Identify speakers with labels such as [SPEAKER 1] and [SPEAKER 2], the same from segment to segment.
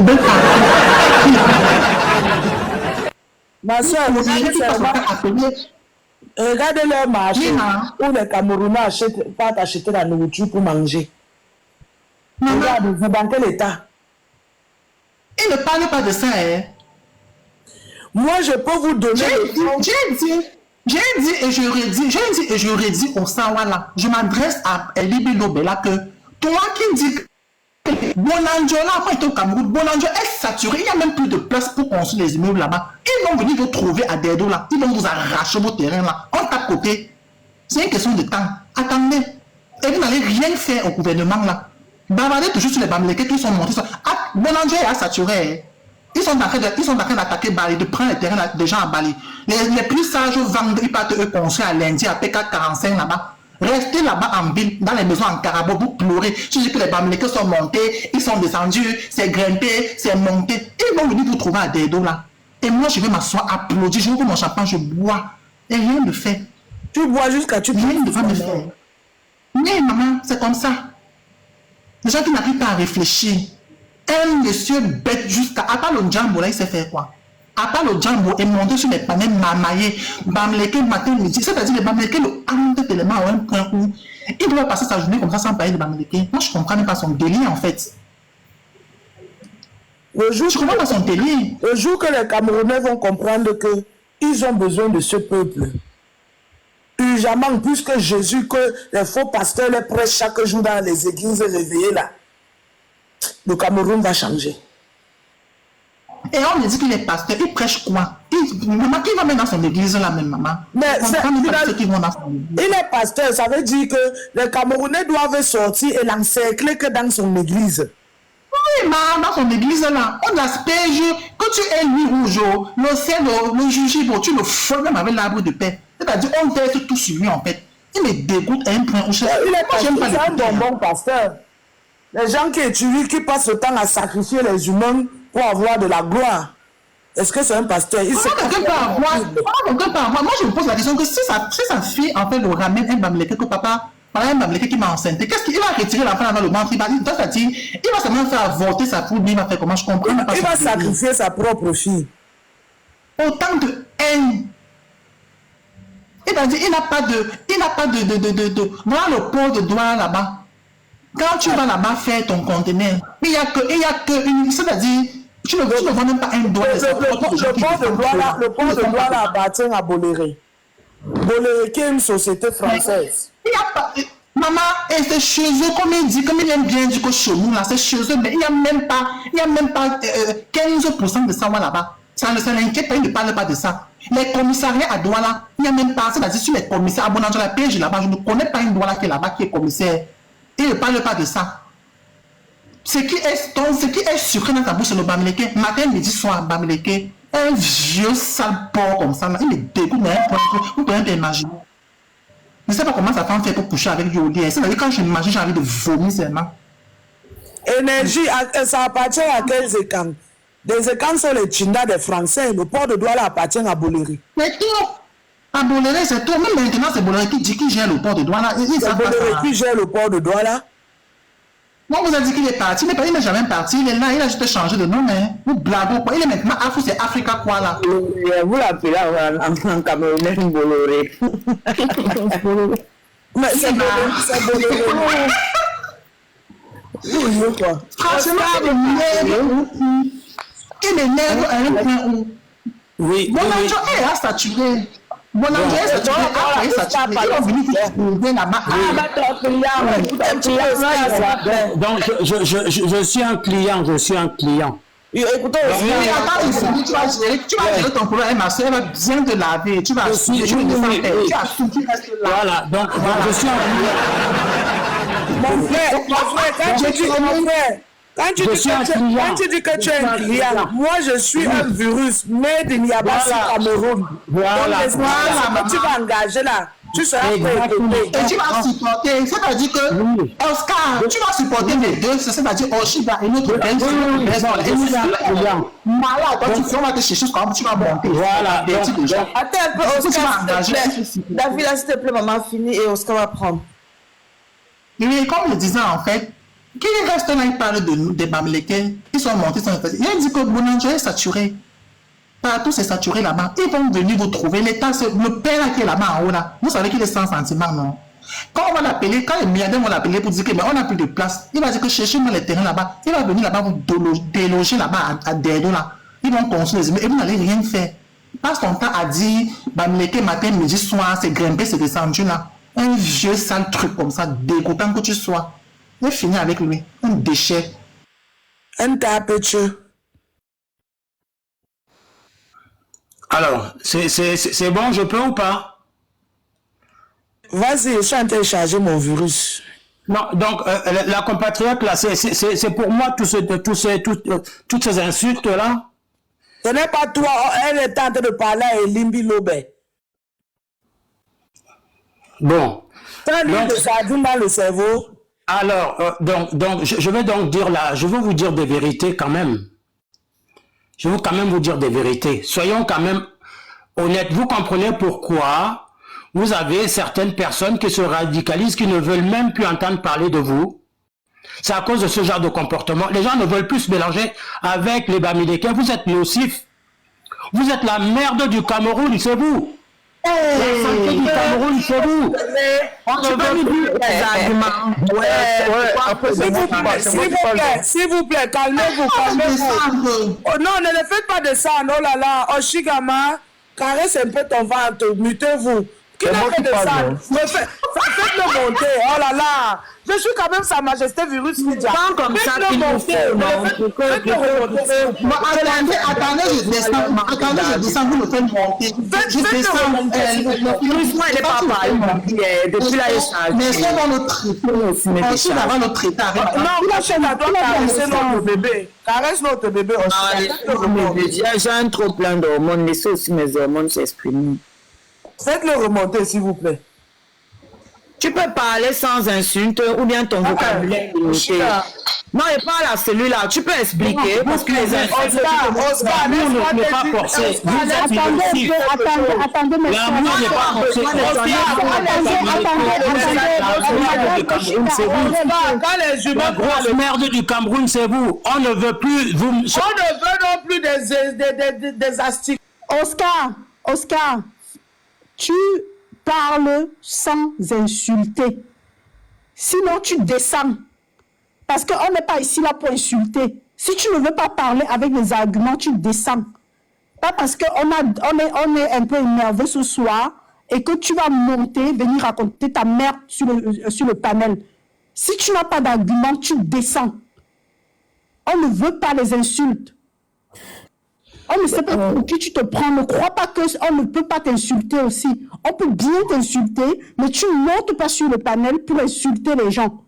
[SPEAKER 1] poubelles partout.
[SPEAKER 2] Ma soeur, regardez leur marché où les Camerounais partent acheter la nourriture pour manger. Regardez, dans quel état?
[SPEAKER 1] Ils ne parlent pas de ça, hein.
[SPEAKER 2] Moi, je peux vous donner.
[SPEAKER 1] J'ai dit et je redis au Sawala, je m'adresse à Elibi Lobela que toi qui dis que Bonanjo là, après au Cameroun, Bonanjo est saturé, il n'y a même plus de place pour construire les immeubles là-bas. Ils vont venir vous trouver à Dedo là, ils vont vous arracher vos terrains là, on tape côté. C'est une question de temps. Attendez. Et vous n'allez rien faire au gouvernement là. Bavarder toujours sur les Bamileke qui sont montés. Bonanjo est saturé. Ils sont en train d'attaquer Bali, de prendre les terrains des gens à Bali. Les plus sages vendent, ils partent eux construire à lundi à PK45 là-bas. Restez là-bas en ville, dans les maisons en carabo, vous pleurez. Je dis que les Bamileke sont montés, ils sont descendus, c'est grimpé, c'est monté. Ils vont venir vous trouver à Dedo là. Et moi, je vais m'asseoir, applaudir, je ouvre mon champagne, je bois. Et rien ne fait.
[SPEAKER 2] Tu bois jusqu'à tu
[SPEAKER 1] rien ne va me faire. Mais maman, c'est comme ça. Les gens qui n'arrivent pas à réfléchir. Un monsieur bête jusqu'à... À part le Djambo, là, il sait faire quoi? À part le Djambo, et monter sur les panels mamaillés, Bamileke matin, midi. C'est-à-dire les Bamileke le hambre tellement à un point où il doit passer sa journée comme ça sans parler de Bamileke. Moi, je comprends même pas son délire, en fait. Je comprends pas son délire.
[SPEAKER 2] Le jour que les Camerounais vont comprendre qu'ils ont besoin de ce peuple, urgemment, puisque Jésus, que les faux pasteurs les prêchent chaque jour dans les églises réveillées là, le Cameroun va changer.
[SPEAKER 1] Et on me dit qu'il est pasteur, il prêche quoi? Maman, qui va mettre dans son église là même, maman?
[SPEAKER 2] Mais il est pasteur, ça veut dire que les Camerounais doivent sortir et l'encercler que dans son église.
[SPEAKER 1] Oui, maman, dans son église là, on asperge, quand tu es lui rouge, le sel, le jujube, tu le fous même avec l'arbre de paix. C'est-à-dire, on verse tout sur lui en fait. Il me dégoûte à un point où je...
[SPEAKER 2] Il est un bon pasteur. Les gens qui étudient, qui passent le temps à sacrifier les humains pour avoir de la gloire. Est-ce que c'est un pasteur? Moi,
[SPEAKER 1] je me pose la question que si sa fille, en fait, le ramène un Bamileke que papa, un Bamileke qui m'a enceinte, qu'est-ce qu'il va retirer l'enfant dans le ventre? Il va seulement faire avorter sa poule, il va faire comment? Je comprends pas.
[SPEAKER 2] Il va sacrifier sa propre fille.
[SPEAKER 1] Autant de haine. C'est-à-dire, il n'a pas de, voilà le port de doigt là-bas. Quand tu vas là-bas faire ton conteneur, il n'y a que une, c'est-à-dire, tu ne vois même pas un doigt.
[SPEAKER 2] Le port de doigt là appartient à Boléré. Boléré qui est une société française.
[SPEAKER 1] Il n'y a pas, maman, et c'est chez eux, comme il aime bien dire que chez nous, là, c'est chez eux, mais il n'y a même pas 15% de ça là-bas. Ça ne l'inquiète pas, il ne parle pas de ça. Les commissariats à Douala, il n'y a même pas, c'est-à-dire sur les commissaires à Bonanjo, la PJ là-bas, je ne connais pas une Douala qui est là-bas, qui est commissaire. Il ne parle pas de ça. Ce qui est sucré dans ta bouche, c'est le Bamileke. Matin, midi, soir, Bamileke. Un vieux sale porc comme ça, là, il me dégoûte, mais vous pouvez pas imaginer. Je ne sais pas comment sa femme fait pour coucher avec Yoli. C'est-à-dire, quand je m'imagine, j'ai envie de vomir seulement.
[SPEAKER 2] Énergie, ça appartient à quels écans? Des écans sont les Tchinda des Français. Le port de Douala appartient à Boléré.
[SPEAKER 1] Mais tout, à Boléré, c'est tout. Même maintenant, c'est Boléré qui dit qu'il gère le port de Douala.
[SPEAKER 2] C'est Boléré qui gère le port de Douala.
[SPEAKER 1] On vous a dit qu'il est parti, mais il n'est jamais parti. Il est là, il a juste changé de nom. Hein. Vous blaguez quoi? Il est maintenant Afro, c'est Africa quoi là?
[SPEAKER 2] Vous l'appelez en camerounais Boléré. Mais c'est Boléré. Oui, quoi.
[SPEAKER 1] Franchement, il m'énerve à un point où.
[SPEAKER 2] Oui.
[SPEAKER 1] Bonanjo est saturé. Bonanjo est saturé. Après, il est saturé. Ils vont venir vous trouver là-bas.
[SPEAKER 3] Donc, je suis un client,
[SPEAKER 1] Écoutez, tu vas gérer ton problème, ma soeur, elle va bien te laver. Tu vas assumer, tu vas assumer, tu restes là.
[SPEAKER 3] Voilà, donc je suis un client.
[SPEAKER 2] Mon frère, quand tu dis que tu es un client, moi je suis un virus, mais il n'y a pas de Cameroun.
[SPEAKER 3] Voilà.
[SPEAKER 2] Donc, tu vas engager là. Tu seras
[SPEAKER 1] et tu vas supporter, c'est-à-dire que Oscar, tu vas supporter les deux, c'est-à-dire Oshiba et notre malade, on va te chercher comment tu vas monter.
[SPEAKER 3] Voilà.
[SPEAKER 2] Attends un peu, Oscar, David, s'il te plaît, maman, fini et Oscar va prendre.
[SPEAKER 1] Oui, comme je disais en fait, Qui reste là, il parle de nous, des Bamileke, ils sont montés, ils sont effacés. Il a dit que Bonanjo est saturé. Partout c'est saturé là-bas. Ils vont venir vous trouver. L'État, le père qui est là-bas en haut là, vous savez qu'il est sans sentiment, non? Quand on va l'appeler, quand les milliardaires vont l'appeler pour dire que mais on n'a plus de place, il va dire que cherchez-moi les terrains là-bas. Il va venir là-bas vous déloger là-bas à Derdo là. Ils vont construire les immeubles et vous n'allez rien faire. Passe ton temps à dire, Bamileke matin, midi, soir, c'est grimper, c'est descendu là. Un vieux sale truc comme ça, dégoûtant que tu sois. Et fini avec lui. Un déchet.
[SPEAKER 2] Un tapeteux.
[SPEAKER 3] Alors, c'est bon, je peux ou pas?
[SPEAKER 2] Vas-y, je suis en train de charger mon virus.
[SPEAKER 3] Non, donc, la compatriote, là, c'est pour moi, toutes ces insultes-là.
[SPEAKER 2] Ce n'est pas toi, elle est en train de parler à Limbi Lobé.
[SPEAKER 3] Bon.
[SPEAKER 2] T'as mis de sardine dans le cerveau.
[SPEAKER 3] Alors, donc je vais donc dire là, je vais vous dire des vérités quand même. Je vais quand même vous dire des vérités. Soyons quand même honnêtes. Vous comprenez pourquoi vous avez certaines personnes qui se radicalisent, qui ne veulent même plus entendre parler de vous. C'est à cause de ce genre de comportement. Les gens ne veulent plus se mélanger avec les Bamileke. Vous êtes nocifs. Vous êtes la merde du Cameroun, c'est vous. La santé du Cameroun, c'est vous. On ne veut plus des arguments.
[SPEAKER 2] S'il vous plaît, calmez-vous, calmez-vous. Oh non, ne le faites pas descendre. Oh là là, Oshigama, caresse un peu ton ventre, mutez-vous. Qui n'a fait descendre? Faites-le monter. Oh là là. Je suis quand même Sa Majesté Virus Media.
[SPEAKER 4] Comme ça, il nous faut, non?
[SPEAKER 1] Attendez, je descends, vous le faites monter. Je descends.
[SPEAKER 4] Il n'est pas parlé. Depuis là, il s'agit.
[SPEAKER 1] Mais c'est dans notre traité. Ensuite, avant notre traité.
[SPEAKER 2] Non, la chaîne à toi, caresser notre bébé. Caresse notre bébé aussi.
[SPEAKER 4] J'ai un trop plein d'hormones. Laissez aussi mes hormones s'exprimer.
[SPEAKER 2] Faites-le remonter, s'il vous plaît.
[SPEAKER 4] Tu peux parler sans insulte ou bien ton vocabulaire est limité. Non, et pas là, celui-là. Tu peux expliquer parce que les insultes.
[SPEAKER 2] Oscar,
[SPEAKER 3] L'amour n'est pas forcé. Vous êtes nocifs.
[SPEAKER 5] Attendez,
[SPEAKER 3] L'amour n'est pas forcé. La grosse merde du Cameroun, c'est vous. On ne veut plus vous.
[SPEAKER 2] On ne veut non plus des astiques.
[SPEAKER 5] Oscar, tu parles sans insulter. Sinon, tu descends. Parce qu'on n'est pas ici là pour insulter. Si tu ne veux pas parler avec des arguments, tu descends. Pas parce qu'on est un peu énervé ce soir et que tu vas monter, venir raconter ta merde sur le panel. Si tu n'as pas d'argument, tu descends. On ne veut pas les insultes. On ne sait pas pour qui tu te prends. Ne crois pas qu'on ne peut pas t'insulter aussi. On peut bien t'insulter, mais tu ne montes pas sur le panel pour insulter les gens.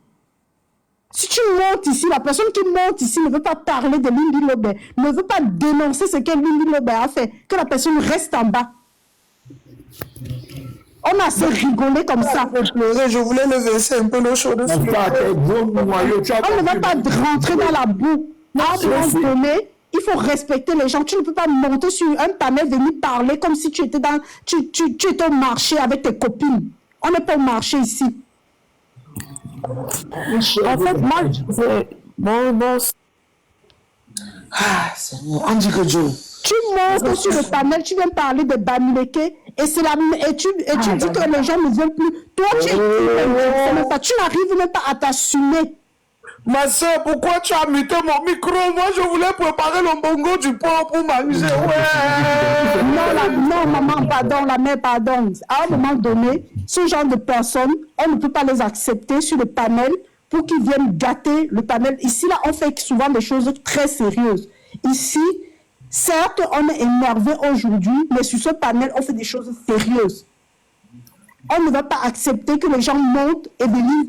[SPEAKER 5] Si tu montes ici, la personne qui monte ici ne veut pas parler de Limbi Lobé, ne veut pas dénoncer ce que Limbi Lobé a fait, que la personne reste en bas. On a assez rigolé comme ça.
[SPEAKER 2] Je voulais le verser un peu l'eau chaude. On
[SPEAKER 5] ne va pas rentrer dans la boue. À un moment donné, il faut respecter les gens. Tu ne peux pas monter sur un panel, venir parler comme si tu étais au marché avec tes copines. On n'est pas au marché ici.
[SPEAKER 4] En fait, moi,
[SPEAKER 2] on dit que Joe.
[SPEAKER 5] Tu montes sur le panel, tu viens parler de Bamileke et tu dis que les gens ne veulent plus. Toi, tu n'arrives même pas à t'assumer.
[SPEAKER 2] Ma soeur, pourquoi tu as muté mon micro? Moi, je voulais préparer le bongo du porc pour manger. Ouais.
[SPEAKER 5] Non, maman, pardon, la mère, pardon. À un moment donné, ce genre de personnes, on ne peut pas les accepter sur le panel pour qu'ils viennent gâter le panel. Ici, là, on fait souvent des choses très sérieuses. Ici, certes, on est énervé aujourd'hui, mais sur ce panel, on fait des choses sérieuses. On ne va pas accepter que les gens montent et venir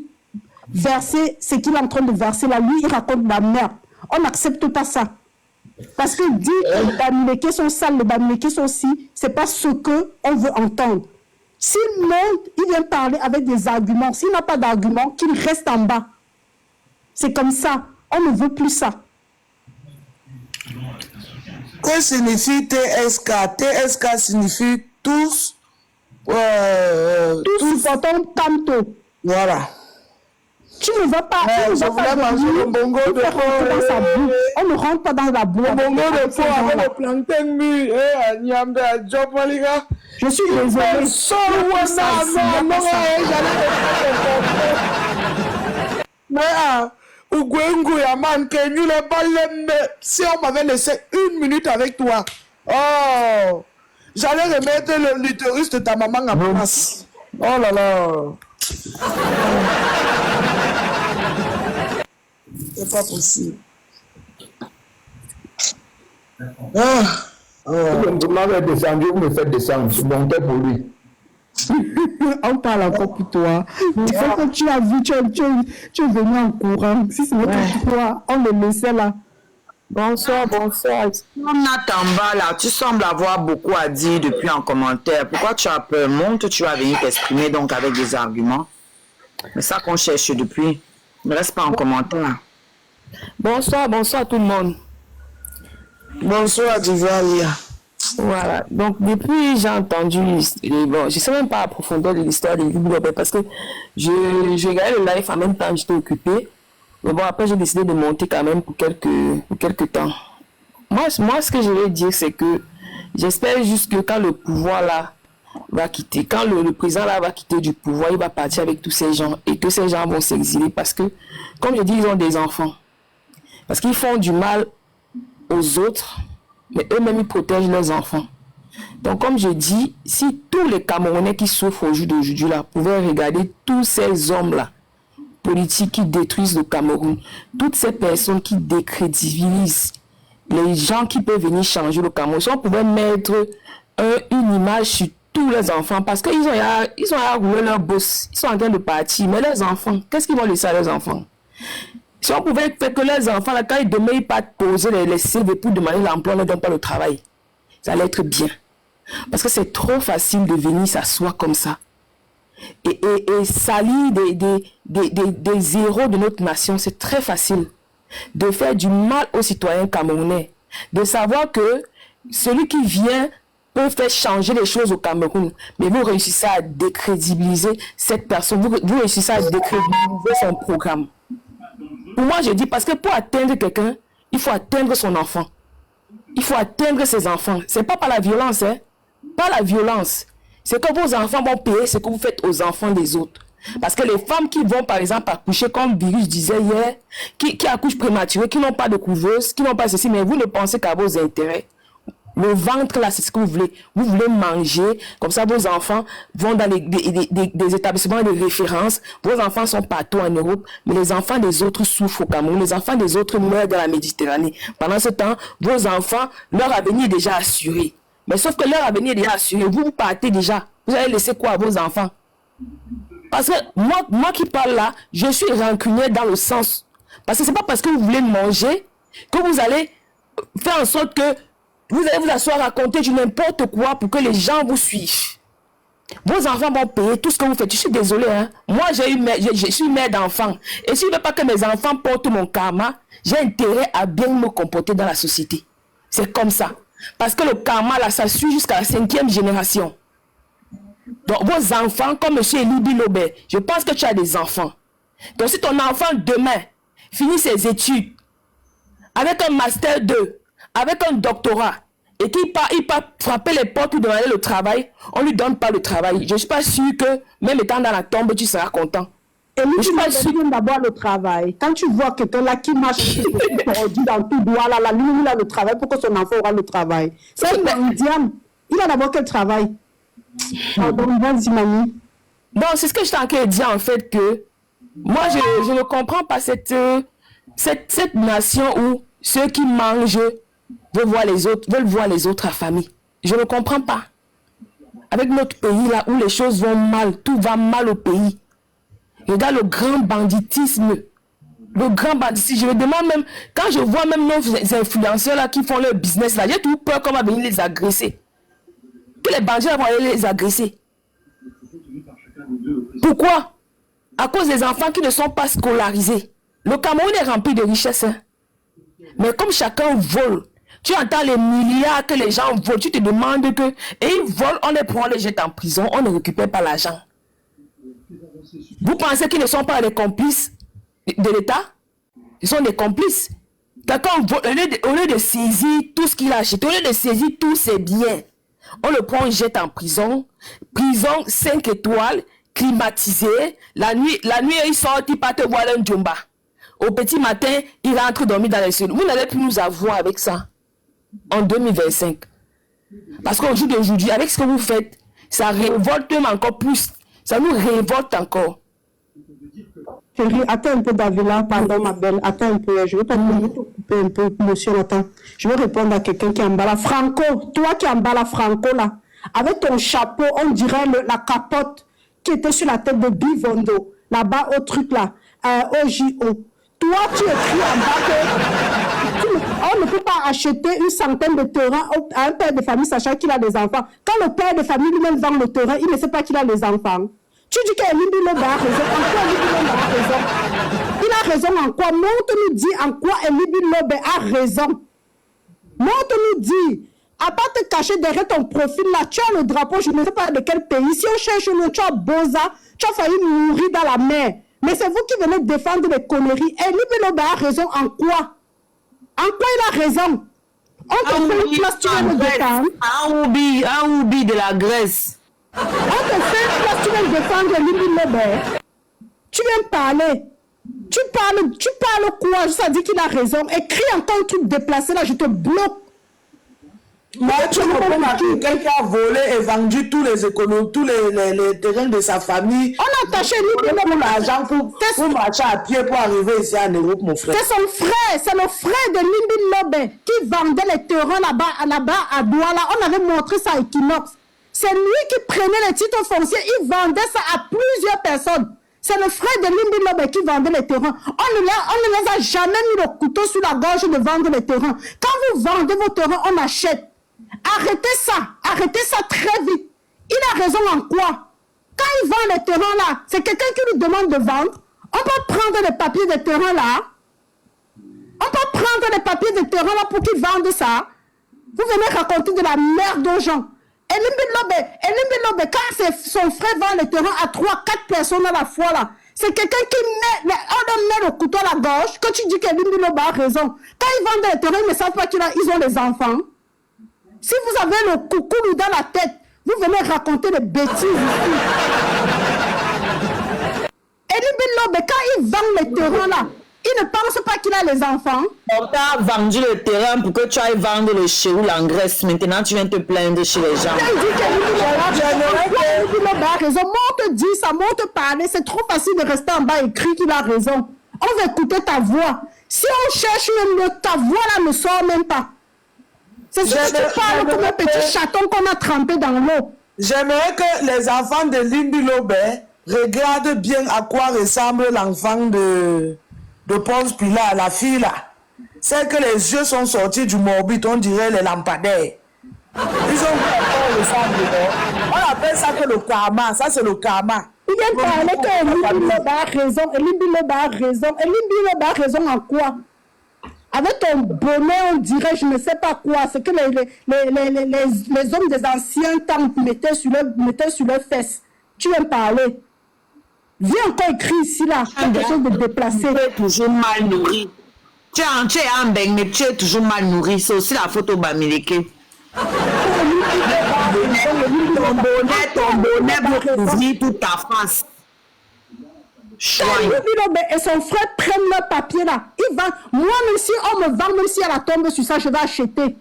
[SPEAKER 5] verser ce qu'il est en train de verser là. Lui, il raconte de la merde. On n'accepte pas ça. Parce qu'il dit que les Bamileke sont sales, les Bamileke sont ci. Ce n'est pas ce qu'on veut entendre. S'il monte, il vient parler avec des arguments. S'il n'a pas d'arguments, qu'il reste en bas. C'est comme ça. On ne veut plus ça.
[SPEAKER 2] Que signifie TSK? TSK signifie tous.
[SPEAKER 5] Tous supportons Panto.
[SPEAKER 2] Voilà.
[SPEAKER 5] Tu ne vas pas.
[SPEAKER 2] Ouais,
[SPEAKER 5] tu ne
[SPEAKER 2] je
[SPEAKER 5] vas
[SPEAKER 2] voulais
[SPEAKER 5] pas
[SPEAKER 2] manger
[SPEAKER 5] dormir
[SPEAKER 2] le bongo
[SPEAKER 5] pour
[SPEAKER 2] de
[SPEAKER 5] faire rentrer dans sa
[SPEAKER 2] porc.
[SPEAKER 5] boue. On ne rentre pas dans la boue.
[SPEAKER 2] Le bongo de
[SPEAKER 5] ces
[SPEAKER 2] porc avec
[SPEAKER 5] gens-là.
[SPEAKER 2] le plantain mu. Nyambe à job, les gars.
[SPEAKER 5] Je suis désolée.
[SPEAKER 2] Seul non, j'allais mais Ugwengu Yaman, que nous les balles, si on m'avait laissé 1 minute avec toi, oh, j'allais remettre l'utérus de ta maman en place. Oh là là. C'est pas possible.
[SPEAKER 6] Vous m'avez descendu, vous me faites descendre. Je montais pour lui.
[SPEAKER 5] On parle encore pour toi. Il faut que tu as vu, tu es venu en courant. Si ce n'était pour toi, on le laissait là.
[SPEAKER 4] Bonsoir. Natamba, là, tu sembles avoir beaucoup à dire depuis en commentaire. Pourquoi tu as peur? Montre, tu vas venir t'exprimer donc avec des arguments. Mais ça qu'on cherche depuis. Ne reste pas en commentaire.
[SPEAKER 7] Bonsoir tout le monde.
[SPEAKER 2] Bonsoir, Divalia.
[SPEAKER 7] Voilà, donc depuis j'ai entendu, bon, je ne sais même pas à profondeur de l'histoire de Libye parce que je regardais le live en même temps, j'étais occupé. Mais bon, après j'ai décidé de monter quand même pour quelques temps. Moi, ce que je vais dire, c'est que j'espère juste que quand le pouvoir là va quitter, quand le président là va quitter du pouvoir, il va partir avec tous ces gens et que ces gens vont s'exiler parce que, comme je dis, ils ont des enfants. Parce qu'ils font du mal aux autres, mais eux-mêmes, ils protègent leurs enfants. Donc, comme je dis, si tous les Camerounais qui souffrent au jour d'aujourd'hui là pouvaient regarder tous ces hommes-là, politiques qui détruisent le Cameroun, toutes ces personnes qui décrédibilisent les gens qui peuvent venir changer le Cameroun, si on pouvait mettre une image sur tous les enfants, parce qu'ils ont à rouler leur boss, ils sont en train de partir, mais leurs enfants, qu'est-ce qu'ils vont laisser à leurs enfants? Si on pouvait faire que les enfants, là, quand ils demeurent pas poser les CV pour demander l'emploi, on ne donne pas le travail. Ça allait être bien. Parce que c'est trop facile de venir s'asseoir comme ça. Et salir des héros de notre nation, c'est très facile. De faire du mal aux citoyens camerounais. De savoir que celui qui vient peut faire changer les choses au Cameroun. Mais vous réussissez à décrédibiliser cette personne. Vous réussissez à décrédibiliser son programme. Pour moi, je dis, parce que pour atteindre quelqu'un, il faut atteindre son enfant. Il faut atteindre ses enfants. C'est pas par la violence, hein. Pas la violence. C'est que vos enfants vont payer ce que vous faites aux enfants des autres. Parce que les femmes qui vont, par exemple, accoucher, comme Virus disait hier, qui accouchent prématurées, qui n'ont pas de couveuse, qui n'ont pas ceci, mais vous ne pensez qu'à vos intérêts. Le ventre, là, c'est ce que vous voulez. Vous voulez manger. Comme ça, vos enfants vont dans des établissements de référence. Vos enfants sont partout en Europe. Mais les enfants des autres souffrent au Cameroun. Les enfants des autres meurent dans la Méditerranée. Pendant ce temps, vos enfants, leur avenir est déjà assuré. Mais sauf que leur avenir est déjà assuré. Vous partez déjà. Vous allez laisser quoi à vos enfants? Parce que moi qui parle là, je suis rancunier dans le sens. Parce que c'est pas parce que vous voulez manger que vous allez faire en sorte que vous allez vous asseoir à raconter du n'importe quoi pour que les gens vous suivent. Vos enfants vont payer tout ce que vous faites. Je suis désolé, hein. Moi, je suis mère d'enfants. Et si je ne veux pas que mes enfants portent mon karma, j'ai intérêt à bien me comporter dans la société. C'est comme ça. Parce que le karma, là, ça suit jusqu'à la 5e génération. Donc, vos enfants, comme M. Elibi Lobert, je pense que tu as des enfants. Donc, si ton enfant, demain, finit ses études avec un master 2, avec un doctorat, et qu'il part frapper les portes pour demander le travail, on ne lui donne pas le travail. Je ne suis pas sûr que, même étant dans la tombe, tu seras content.
[SPEAKER 5] Et lui, tu vas donner d'abord le travail. Quand tu vois quelqu'un là qui marche dans tout droit, là, lui, il a le travail pour que son enfant aura le travail. C'est un indienne. Il a d'abord quel travail? Pardon, vas-y, mamie.
[SPEAKER 7] Bon, c'est ce que je t'en ai dit en fait que moi, je ne comprends pas cette nation où ceux qui mangent veulent voir les autres affamés. Je ne comprends pas. Avec notre pays là où les choses vont mal, tout va mal au pays. Regarde le grand banditisme. Le grand banditisme. Je me demande même, quand je vois même nos influenceurs là qui font leur business là, j'ai tout peur qu'on va venir les agresser. Que les bandits vont aller les agresser. Pourquoi? À cause des enfants qui ne sont pas scolarisés. Le Cameroun est rempli de richesses. Hein? Mais comme chacun vole, tu entends les milliards que les gens volent, tu te demandes que... Et ils volent, on les prend, on les jette en prison, on ne récupère pas l'argent. Vous pensez qu'ils ne sont pas les complices? de l'État. Ils sont des complices. Quelqu'un, au lieu de saisir tout ce qu'il a acheté, au lieu de saisir tous ses biens, on le prend, on le jette en prison. Prison 5 étoiles, climatisée. La nuit, il sort, il part te voir un djumba. Au petit matin, il rentre dormir dans les cieux. Vous n'allez plus nous avoir avec ça en 2025. Parce qu'au jour d'aujourd'hui, avec ce que vous faites, ça révolte même encore plus. Ça nous révolte encore.
[SPEAKER 5] Chérie, attends un peu, Davila, pardon ma belle, attends un peu, je vais pas te couper un peu, monsieur, attends. Je vais répondre à quelqu'un qui est en bas là. Franco, toi qui es en bas là, Franco là, avec ton chapeau, on dirait la capote qui était sur la tête de Bivondo, là-bas au truc là, au JO. Toi, tu écris en bas que on ne peut pas acheter une centaine de terrains à un père de famille sachant qu'il a des enfants. Quand le père de famille lui-même vend le terrain, il ne sait pas qu'il a des enfants. Tu dis qu'Elimbi Lobe a raison. En quoi Elimbi Lobe a raison? Il a raison en quoi? Montre-nous dit en quoi Elimbi Lobe a raison. Montre-nous dit. À part te cacher derrière ton profil là, tu as le drapeau, je ne sais pas de quel pays. Si on cherche le tu as Boza, tu as failli mourir dans la mer. Mais c'est vous qui venez défendre les conneries. Elimbi Lobe a raison en quoi? En quoi il a raison? On te fait une place, tu viens me défendre.
[SPEAKER 4] Un oubi de la Grèce.
[SPEAKER 5] On te fait une place, tu viens me défendre Elimbi Lobe. Tu viens me parler. Tu parles quoi? Ça dit qu'il a raison. Écris encore un truc déplacé là, je te bloque.
[SPEAKER 2] Moi, tu me prends à quelqu'un qui a volé et vendu tous les économies, tous les terrains de sa famille.
[SPEAKER 5] On a attaché
[SPEAKER 2] pour l'argent pour marcher à pied pour arriver ici en Europe, mon frère.
[SPEAKER 5] C'est son frère, c'est le frère de Elimbi Lobe qui vendait les terrains là-bas à Douala. On avait montré ça à Equinox. C'est lui qui prenait les titres fonciers, il vendait ça à plusieurs personnes. C'est le frère de Elimbi Lobe qui vendait les terrains. On ne les a jamais mis le couteau sur la gorge de vendre les terrains. Quand vous vendez vos terrains, on achète. Arrêtez ça très vite. Il a raison en quoi? Quand il vend les terrains là, c'est quelqu'un qui lui demande de vendre. On peut prendre les papiers des terrains là. On peut prendre les papiers des terrains là pour qu'ils vendent ça. Vous venez raconter de la merde aux gens. Elimbi Lobe, quand son frère vend les terrains à 3-4 personnes à la fois là, c'est quelqu'un qui on met le couteau à la gorge. Quand tu dis qu'Elimbi Lobe a raison, quand ils vendent les terrains, ils ne savent pas qu'ils ont des enfants. Si vous avez le coucou dans la tête, vous venez raconter des bêtises ici. Elimbi Lobe, quand il vend les terrains là, il ne pense pas qu'il a les enfants.
[SPEAKER 4] On t'a vendu le terrain pour que tu ailles vendre le chéoul en Grèce. Maintenant, tu viens te plaindre chez les gens.
[SPEAKER 5] Il dit qu'Elimbi Lobe a raison. Moi, on te dit ça, moi, on te parle. C'est trop facile de rester en bas et écrire qu'il a raison. On va écouter ta voix. Si on cherche même ta voix là ne sort même pas. C'est ce que tu parles comme un petit chaton qu'on a trempé dans l'eau.
[SPEAKER 2] J'aimerais que les enfants de Elimbi Lobe regardent bien à quoi ressemble l'enfant de Ponce Pilate, la fille là. C'est que les yeux sont sortis du morbide, on dirait les lampadaires. Ils ont vu à quoi ressemble. On appelle ça que le karma, ça c'est le karma.
[SPEAKER 5] Il vient parler que Elimbi Lobe a raison, Elimbi Lobe a raison. Elimbi Lobe a raison en quoi? Avec ton bonnet, on dirait, je ne sais pas quoi, c'est que les hommes des anciens temps mettaient sur leurs fesses. Tu viens parler. Viens encore écrire ici, là, quelque chose de déplacé.
[SPEAKER 4] Tu es toujours mal nourri. Tu es un beng, mais tu es toujours mal nourri. C'est aussi la photo Bamileke. Ton bonnet pour couvrir toute ta face.
[SPEAKER 5] Elimbi Lobe et son frère prennent leur papier là. Ils vendent. Moi, même si on me vend, même si elle a tombé sur ça, je vais acheter.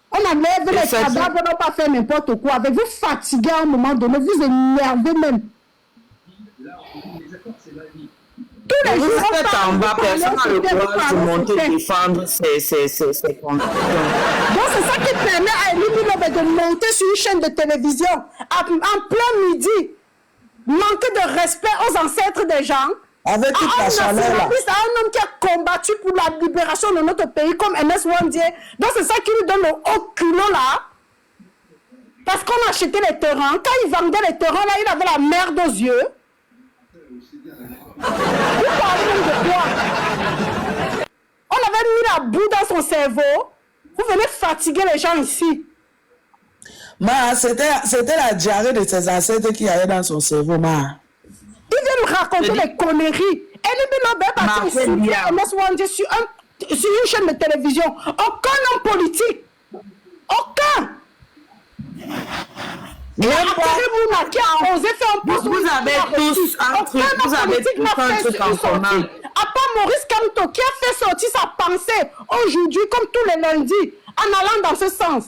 [SPEAKER 5] On enlève les cadavres, on ne va pas faire n'importe quoi. Avec vous fatiguez à un moment donné, vous énervez même. Tous les jours,
[SPEAKER 4] on parle en bas, personne n'a le courage de monter défendre ses comptes.
[SPEAKER 5] Donc c'est ça qui permet à Elimbi Lobe de monter sur une chaîne de télévision en plein midi. Manquer de respect aux ancêtres des gens.
[SPEAKER 2] Avec toute la chaleur là.
[SPEAKER 5] Un homme qui a combattu pour la libération de notre pays comme Ernest Ouandié. Donc c'est ça qui lui donne le haut culot là. Parce qu'on a acheté les terrains. Quand il vendait les terrains là, il avait la merde aux yeux. Vous parlez même de quoi? On avait mis la boue dans son cerveau. Vous venez fatiguer les gens ici.
[SPEAKER 2] C'était la diarrhée de ses ancêtres qui allait dans son cerveau, ma.
[SPEAKER 5] Il vient nous raconter des conneries. Biloba est parti insulter Ernest Ouandjé sur une chaîne de télévision. Aucun homme politique. Aucun. Qui a osé faire un poste.
[SPEAKER 4] Vous avez tous un truc, vous avez tous un truc en commun.
[SPEAKER 5] À part Maurice Kamto qui a fait sortir sa pensée aujourd'hui, comme tous les lundis, en allant dans ce sens.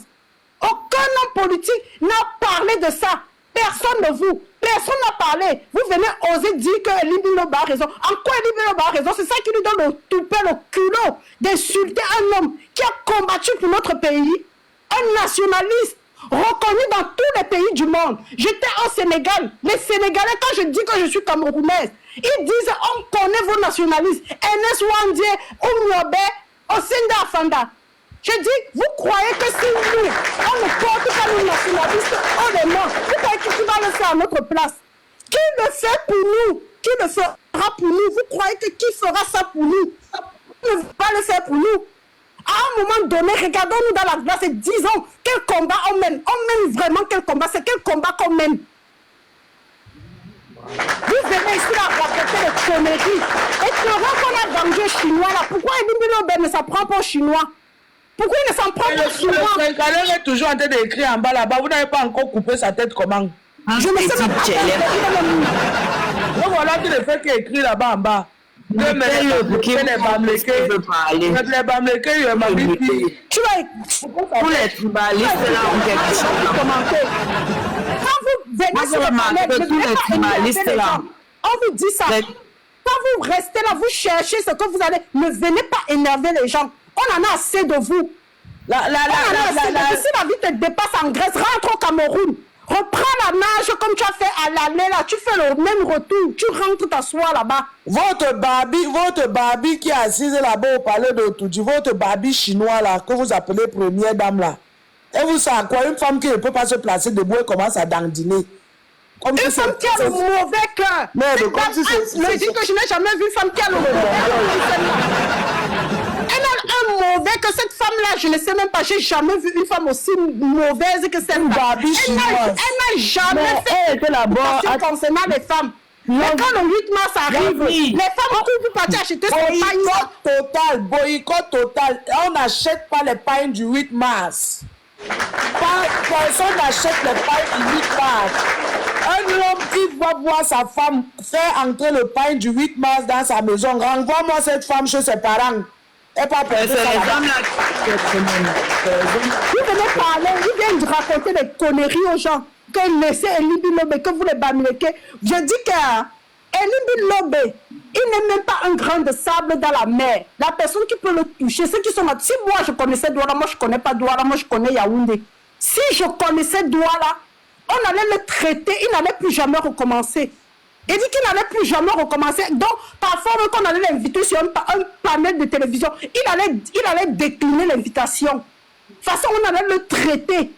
[SPEAKER 5] Aucun homme politique n'a parlé de ça. Personne de vous. Personne n'a parlé. Vous venez oser dire que Elie Biloba a raison. En quoi Elie Biloba a raison? C'est ça qui lui donne le toupet, le culot d'insulter un homme qui a combattu pour notre pays. Un nationaliste reconnu dans tous les pays du monde. J'étais au Sénégal. Les Sénégalais, quand je dis que je suis camerounaise, ils disent on connaît vos nationalistes. Ernest Ouandjé, Oumiobe, Osinda Afanda. Je dis, vous croyez que si nous, on ne porte pas nos nationalistes, on les ment. Vous croyez qui va le faire à notre place? Qui le fait pour nous? Qui le fera pour nous? Vous croyez que qui fera ça pour nous? Qui ne va le faire pour nous? À un moment donné, regardons-nous dans la glace et disons quel combat on mène. On mène vraiment quel combat? C'est quel combat qu'on mène? Vous venez ici à raconter les conneries. Et pendant qu'on a danger chinois là, pourquoi Elie Biloba ne s'apprend pas aux Chinois? Pourquoi il ne s'en prend pas aux Chinois?
[SPEAKER 2] Le Sénégalais est toujours en train d'écrire en bas là-bas. Vous n'avez pas encore coupé sa tête comment?
[SPEAKER 5] Je ne sais pas.
[SPEAKER 2] Donc voilà qui le fait qu'il écrit là-bas en bas.
[SPEAKER 4] Les Bamlékés,
[SPEAKER 5] Tu vas...
[SPEAKER 4] tous les tribalistes là ont quelque chose à commenter.
[SPEAKER 5] Quand vous venez sur le panel,
[SPEAKER 4] tous les tribalistes là,
[SPEAKER 5] on vous dit ça. Quand vous restez là, vous cherchez ce que vous allez. Ne venez pas énerver les gens. On en a assez de vous. Si la vie te dépasse en Grèce, rentre au Cameroun. Reprends la nage comme tu as fait à l'aller là. Tu fais le même retour. Tu rentres t'asseoir là-bas.
[SPEAKER 2] Votre Babi qui est assise là-bas au palais de Toudji, votre Babi chinois là, que vous appelez première dame là. Et vous savez quoi? Une femme qui ne peut pas se placer debout et commence à dandiner.
[SPEAKER 5] Une femme qui a le mauvais cœur. Je dis que je n'ai jamais vu une femme qui a le mauvais cœur. Elle a un mauvais que cette femme-là, je ne sais même pas, j'ai jamais vu une femme aussi mauvaise que cette femme. Elle n'a jamais fait de concernant les femmes. Mais quand le 8 mars arrive, les femmes ont pu partir acheter son pain.
[SPEAKER 2] Boycott total. On n'achète pas les pains du 8 mars. Personne n'achète les pains du 8 mars. Un homme qui va voir sa femme faire entrer le pain du 8 mars dans sa maison, renvoie-moi cette femme chez ses parents. Et pas
[SPEAKER 4] c'est les hommes là.
[SPEAKER 5] Vous venez parler, vous venez raconter des conneries aux gens. Que laissez Elie Biloba, que vous les bamléquez. Je dis que Elie Biloba, il n'est même pas un grain de sable dans la mer. La personne qui peut le toucher, ceux qui sont là. Si moi je connaissais Douala, moi je ne connais pas Douala, moi je connais Yaoundé. Si je connaissais Douala, on allait le traiter, il n'allait plus jamais recommencer. Il dit qu'il n'allait plus jamais recommencer. Donc, parfois, quand on allait l'inviter sur un panel de télévision, il allait décliner l'invitation. De toute façon, on allait le traiter.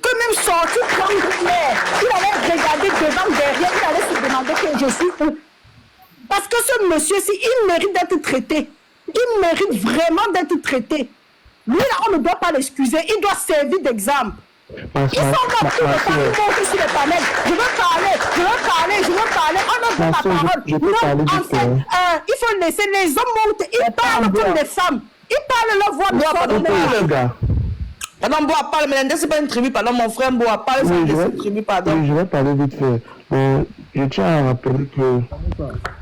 [SPEAKER 5] Que même sortir prendre l'air, il allait regarder devant, derrière, il allait se demander que je suis où. Parce que ce monsieur-ci, il mérite d'être traité. Il mérite vraiment d'être traité. Lui, là, on ne doit pas l'excuser. Il doit servir d'exemple. Ils sont là tous les temps, ils montent sur le panel. Je veux parler. On a donné la parole. Non, en fait, il faut laisser les hommes monter. Ils parlent comme des femmes. Ils parlent leur voix de femme.
[SPEAKER 2] Pardon, Boa parle, mais c'est pas une tribu, pardon, mon frère Boa parle, c'est une tribu, pardon.
[SPEAKER 6] Oui, je vais parler vite fait. Je tiens à rappeler que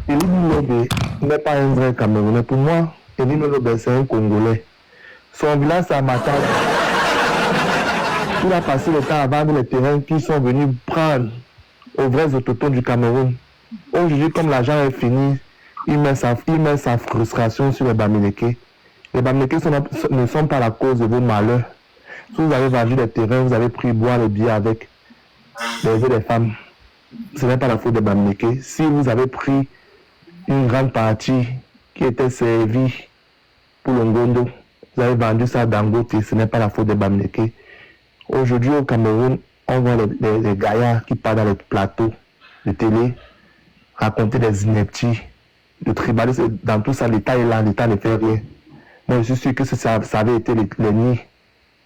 [SPEAKER 6] Elie Biloba n'est pas un vrai Camerounais. Pour moi, Elie Biloba, c'est un Congolais. Son village, c'est à Matadi. Il a passé le temps à vendre les terrains qui sont venus prendre aux vrais autochtones du Cameroun. Aujourd'hui, comme l'argent est fini, il met sa frustration sur les Bamileke. Les Bamileke ne sont pas la cause de vos malheurs. Si vous avez vendu les terrains, vous avez pris boire le billet avec les femmes. Ce n'est pas la faute des Bamileke. Si vous avez pris une grande partie qui était servie pour le Ngondo, vous avez vendu ça à Dangote, ce n'est pas la faute des Bamileke. Aujourd'hui au Cameroun, on voit les gaillards qui parlent dans les plateaux de télé raconter des inepties, de tribalisme. Dans tout ça, l'État est là, l'État ne fait rien. Moi, je suis sûr que ça avait été l'ennemi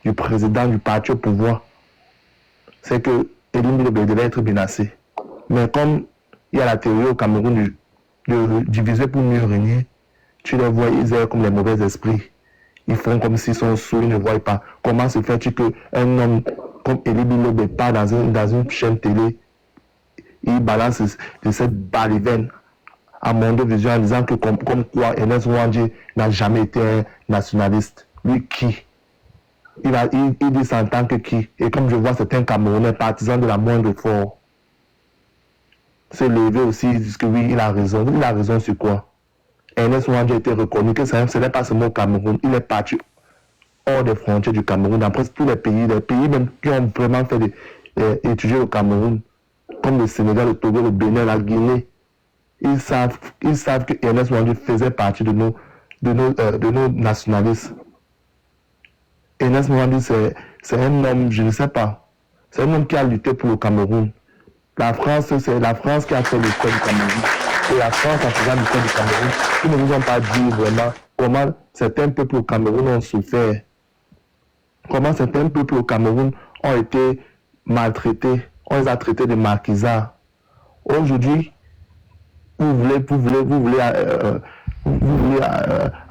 [SPEAKER 6] du président du parti au pouvoir. C'est que Elie Biloba devait être menacé. Mais comme il y a la théorie au Cameroun de diviser pour mieux régner, tu les vois, ils sont comme les mauvais esprits. Ils font comme s'ils sont sous, ils ne voient pas. Comment se fait-il qu'un homme comme Elie Bilobe part dans une chaîne télé, il balance de cette balivène à Mondo Vision en disant que comme quoi Ernest Ouandjé n'a jamais été un nationaliste. Lui qui? Il dit ça en tant que qui? Et comme je vois certains Camerounais partisans de la moindre effort se lever aussi, ils disent que oui, il a raison. Il a raison sur quoi? Ernest Ouandjé a été reconnu que ce n'est pas seulement au Cameroun, il est parti hors des frontières du Cameroun, dans presque tous les pays même qui ont vraiment fait étudier au Cameroun, comme le Sénégal, le Togo, le Bénin, la Guinée. Ils savent que Ernest Ouandjé faisait partie de nos nationalistes. Ernest Ouandjé, c'est un homme, je ne sais pas, c'est un homme qui a lutté pour le Cameroun. La France, c'est la France qui a fait le code du Cameroun. Et la France, en faisant le code du Cameroun, ils ne nous ont pas dit vraiment comment certains peuples au Cameroun ont souffert. Comment certains peuples au Cameroun ont été maltraités. On les a traités de marquisards. Aujourd'hui, vous voulez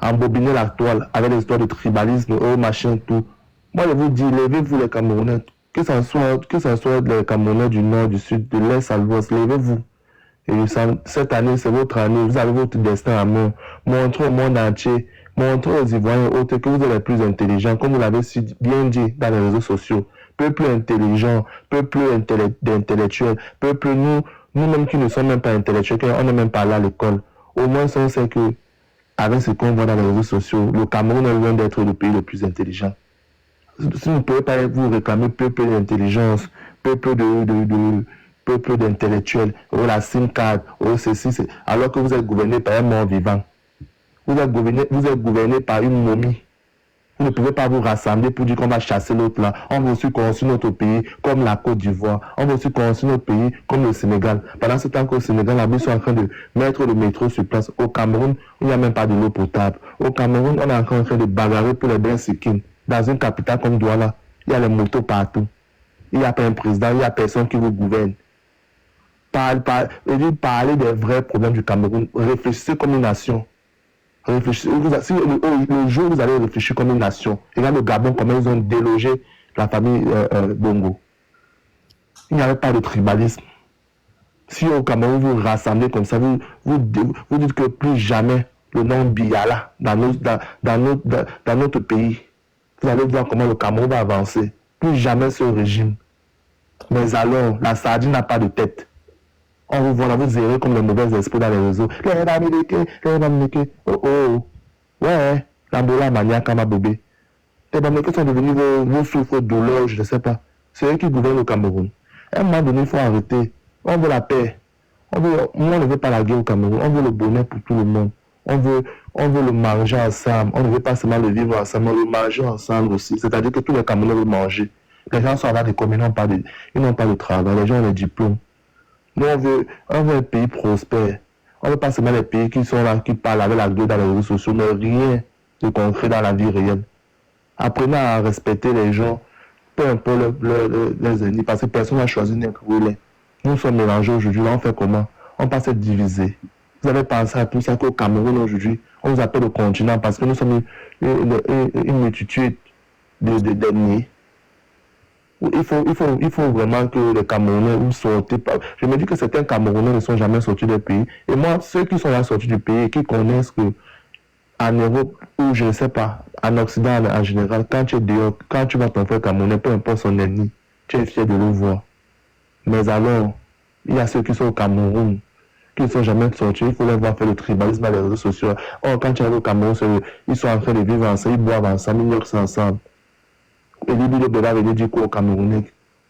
[SPEAKER 6] embobiner la toile avec les histoires de tribalisme, machin, tout. Moi, je vous dis, levez-vous les Camerounais, que ce soit les Camerounais du nord, du sud, de l'est à l'ouest, levez-vous. Et cette année, c'est votre année, vous avez votre destin à main. Montrez au monde entier, montrez aux Ivoiriens et autres que vous êtes les plus intelligents, comme vous l'avez bien dit dans les réseaux sociaux. Peuple intelligent, peuple d'intellectuels, peuple nous-mêmes qui ne sommes même pas intellectuels, on n'est même pas là à l'école. Au moins, on sait que, avec ce qu'on voit dans les réseaux sociaux, le Cameroun est loin d'être le pays le plus intelligent. Si vous ne pouvez pas vous réclamer peuple d'intelligence, peuple d'intellectuels, la SIM-card, ceci, alors que vous êtes gouverné par un mort vivant. Vous êtes gouverné par une momie. Vous ne pouvez pas vous rassembler pour dire qu'on va chasser l'autre là. On veut aussi construire notre pays comme la Côte d'Ivoire. On veut aussi construire notre pays comme le Sénégal. Pendant ce temps qu'au Sénégal, là, ils sont en train de mettre le métro sur place. Au Cameroun, il n'y a même pas de l'eau potable. Au Cameroun, on est encore en train de bagarrer pour les biens sikkim. Dans une capitale comme Douala, il y a les motos partout. Il n'y a pas un président, il n'y a personne qui vous gouverne. Parlez des vrais problèmes du Cameroun. Réfléchissez comme une nation. Réfléchissez. Le jour où vous allez réfléchir comme une nation, regarde le Gabon, comment ils ont délogé la famille Bongo. Il n'y avait pas de tribalisme. Si au Cameroun vous rassemblez comme ça, vous dites que plus jamais le nom Biala dans notre pays, vous allez voir comment le Cameroun va avancer. Plus jamais ce régime. Mais alors, la sardine n'a pas de tête. On vous voit là, vous errez comme les mauvais esprits dans les réseaux. Les Bamileke. Oh. Ouais, l'Ambola, Mania, Kama, Bébé. Les Bamileke sont devenus vos souffres-douleurs, je ne sais pas. C'est eux qui gouvernent le Cameroun. À un moment donné, il faut arrêter. On veut la paix. On ne veut pas la guerre au Cameroun. On veut le bonheur pour tout le monde. On veut le manger ensemble. On ne veut pas seulement le vivre ensemble, on veut le manger ensemble aussi. C'est-à-dire que tous les Camerounais veulent manger. Les gens sont là des communes, ils n'ont pas de travail. Les gens ont des diplômes. Nous, on veut un pays prospère. On ne veut pas seulement les pays qui sont là, qui parlent avec la gueule dans les réseaux sociaux, mais rien de concret dans la vie réelle. Apprenez à respecter les gens, peu importe leurs ennemis, parce que personne n'a choisi d'être roulé. Nous sommes mélangés aujourd'hui, là on fait comment? On passe à être divisés. Vous avez pensé à tout ça qu'au Cameroun aujourd'hui, on nous appelle le continent parce que nous sommes une multitude d'ennemis. Il faut vraiment que les Camerounais sortent. Je me dis que certains Camerounais ne sont jamais sortis du pays. Et moi, ceux qui sont là sortis du pays et qui connaissent que en Europe, ou je ne sais pas, en Occident en général, quand tu es dehors, quand tu vois ton frère Camerounais, peu importe son ennemi, tu es fier de le voir. Mais alors, il y a ceux qui sont au Cameroun, qui ne sont jamais sortis, il faut les voir faire le tribalisme dans les réseaux sociaux. Or, quand tu es au Cameroun, ils sont en train de vivre ensemble, ils boivent ensemble, ils mixent ensemble. Et Libye le va venir dire quoi au Camerounais?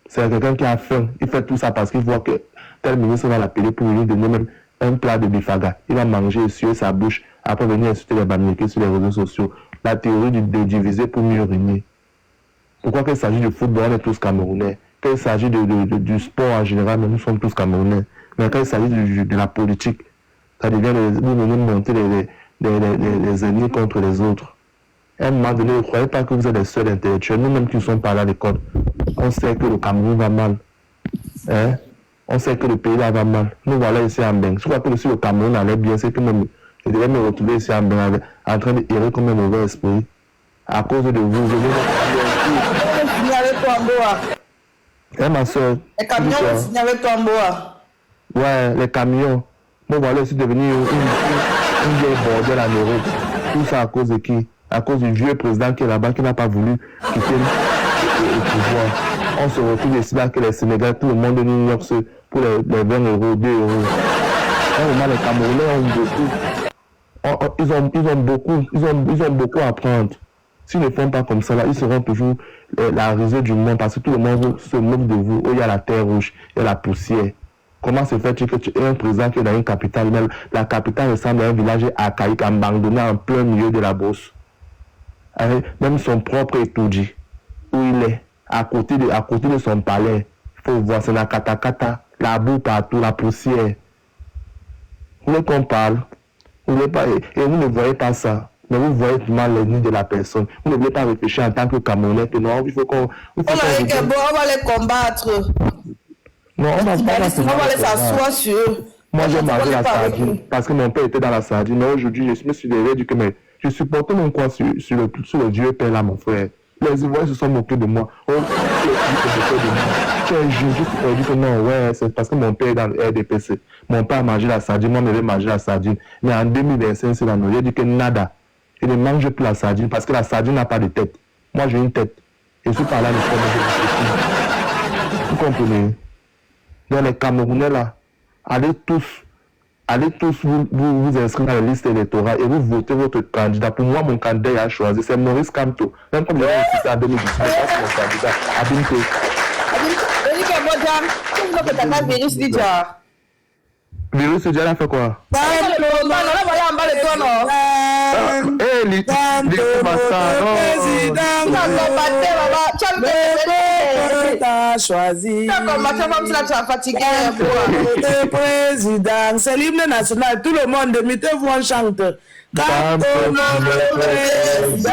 [SPEAKER 6] C'est quelqu'un qui a faim. Il fait tout ça parce qu'il voit que tel ministre va l'appeler pour lui donner même un plat de bifaga. Il va manger, suer sa bouche, après venir insulter les Bamileke sur les réseaux sociaux. La théorie de diviser pour mieux régner. Pourquoi qu'il s'agit du football, on est tous Camerounais. Quand il s'agit du sport en général, nous sommes tous Camerounais. Mais quand il s'agit de la politique, ça devient nous venons monter les ennemis contre les autres. À un moment donné, ne croyez pas que vous êtes les seuls intellectuels. Nous-mêmes qui ne sommes pas là à l'école, on sait que le Cameroun va mal. Hein? On sait que le pays là va mal. Nous voilà ici en Beng. Je crois que si le Cameroun allait bien, c'est que même, je devais me retrouver ici en Beng en train d'errer comme un mauvais esprit. À cause de vous, je vais
[SPEAKER 2] signer avec toi en Boa.
[SPEAKER 6] Eh ma soeur.
[SPEAKER 2] Les camions vont signer avec toi en Boa.
[SPEAKER 6] Ouais, les camions. Nous voilà ici devenir une vieille bordel en Europe. Tout ça à cause de qui? À cause du vieux président qui est là-bas, qui n'a pas voulu quitter le pouvoir. On se retrouve ici là que les Sénégalais, tout le monde de New York pour les 20 euros, 2 euros. Les Camerounais ont beaucoup. Ils ont beaucoup à apprendre. S'ils ne font pas comme ça, là, ils seront toujours la risée du monde parce que tout le monde se moque de vous. Oh, il y a la terre rouge, il y a la poussière. Comment se fait-il que tu es un président qui est dans une capitale, même la capitale ressemble à un village archaïque abandonné en plein milieu de la Beauce. Même son propre étoudi, où il est, à côté de son palais, il faut voir, c'est la katakata, la boue partout, la poussière. Vous voulez qu'on parle, vous voulez pas, et vous ne voyez pas ça, mais vous voyez mal les nids de la personne. Vous ne voulez pas réfléchir en tant que Camerounais, que non, il faut qu'on...
[SPEAKER 2] On va les combattre.
[SPEAKER 6] Non, on va
[SPEAKER 2] les s'asseoir sur eux.
[SPEAKER 6] Moi, j'ai mangé la sardine parce que mon père était dans la sardine. Mais aujourd'hui, je me suis dit que mais je supportais mon coin sur le Dieu Père là, mon frère. Les Ivoiriens se sont moqués de moi. Oh, je dit que non, ouais, c'est parce que mon père est dans le RDPC. Mon père a mangé la sardine, moi, je vais manger la sardine. Mais en 2025, c'est la nouvelle. J'ai dit que nada. Je ne mange plus la sardine parce que la sardine n'a pas de tête. Moi, j'ai une tête. Je suis pas là, vous comprenez? Donc, les Camerounais là, allez tous vous inscrire dans la liste électorale et vous votez votre candidat. Pour moi, mon candidat a choisi, c'est Maurice Kamto. Même comme il a été en 2019, c'est mon candidat. Abinto. Virus déjà a fait quoi?
[SPEAKER 2] Choisi. Président, c'est l'hymne national. Tout le monde, mettez-vous en chante. Quand le président,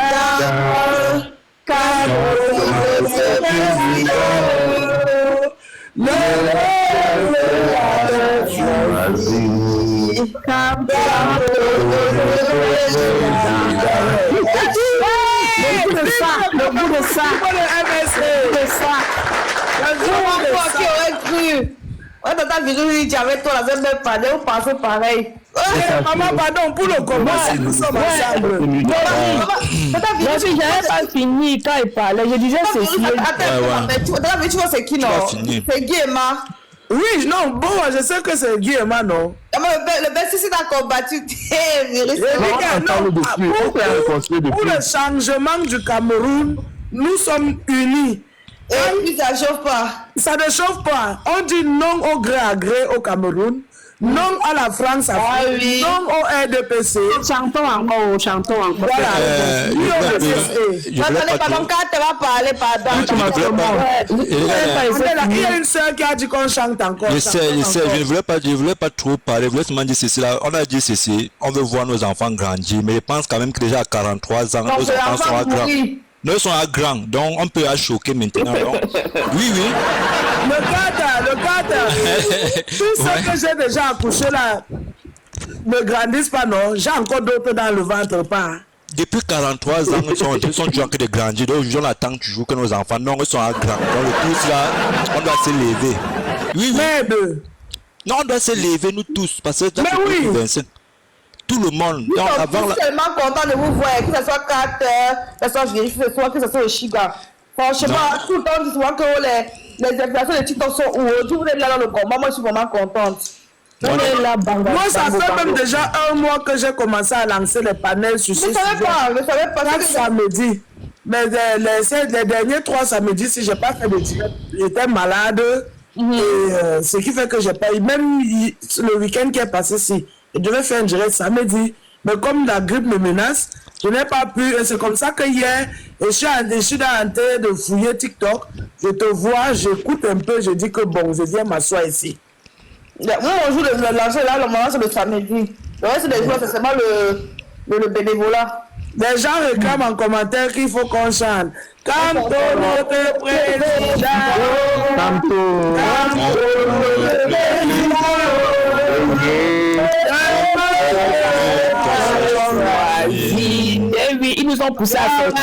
[SPEAKER 2] le
[SPEAKER 5] Le bout de ça.
[SPEAKER 2] Qui aurait cru? Ouais, tata Virus, tu avais toi la même parler, on pensait pareil. Maman, pardon, pour le combat, si nous sommes ensemble.
[SPEAKER 7] Je n'avais pas fini quand il parlait. Je disais ceci.
[SPEAKER 2] Attends, mais tu vois, c'est qui non? C'est Guéma. Oui, non, bon, je sais que c'est Guéma, non? Le best, si tu as combattu, Virus. Pour le changement du Cameroun, nous sommes unis. Et puis ça ne chauffe pas. Ça ne chauffe pas. On dit non au gré à gré au Cameroun, non à la France, non au RDPC.
[SPEAKER 5] Chantons encore.
[SPEAKER 2] Voilà.
[SPEAKER 8] Je
[SPEAKER 2] il y a une soeur qui a dit qu'on chante encore.
[SPEAKER 8] Je sais, je ne voulais pas trop parler, je voulais seulement dire ceci là. On a dit ceci, on veut voir nos enfants grandir, mais je pense quand même que déjà à 43 ans, nos enfants sont à grands. Nous sommes à grands, donc on peut choquer maintenant. Donc, oui.
[SPEAKER 2] Le cadre. Tout ce que j'ai déjà accouché là ne grandissent pas, non. J'ai encore d'autres dans le ventre, pas.
[SPEAKER 8] Depuis 43 ans, ils sont toujours en train de grandir. Donc, on attend toujours que nos enfants, non, ils sont à grands. Donc, le tous là, on doit se lever. Oui. Non, on doit se lever, nous tous, parce que dans le 25. Tout le monde.
[SPEAKER 2] Nous sommes tellement contents de vous voir, que ce soit 4 heures, que ce soit Virus, que ce soit Oshiga. Franchement, tout le temps, on dit souvent que les inflations de TikTok sont où? Tout le monde est là dans le combat. Moi, je suis vraiment contente. Moi, ça fait même déjà 1 mois que j'ai commencé à lancer les panels sur ce sujet. Je ne savais pas. Chaque samedi. Mais les derniers 3 samedis, si je n'ai pas fait de direct, j'étais malade. Et ce qui fait que j'ai pas eu, même le week-end qui est passé, si je devais faire un direct samedi, mais comme la grippe me menace, je n'ai pas pu, et c'est comme ça que hier, je suis en train de fouiller TikTok, je te vois, j'écoute un peu, je dis que bon, je viens m'asseoir ici. Moi, mon jour de lancer là, le moment c'est le samedi. Le reste des jours, c'est seulement le bénévolat. Les gens réclament en commentaire qu'il faut qu'on chante. Canto notre président.
[SPEAKER 6] Canto
[SPEAKER 2] notre président.
[SPEAKER 7] Eh oui, ils nous ont poussé à sortir.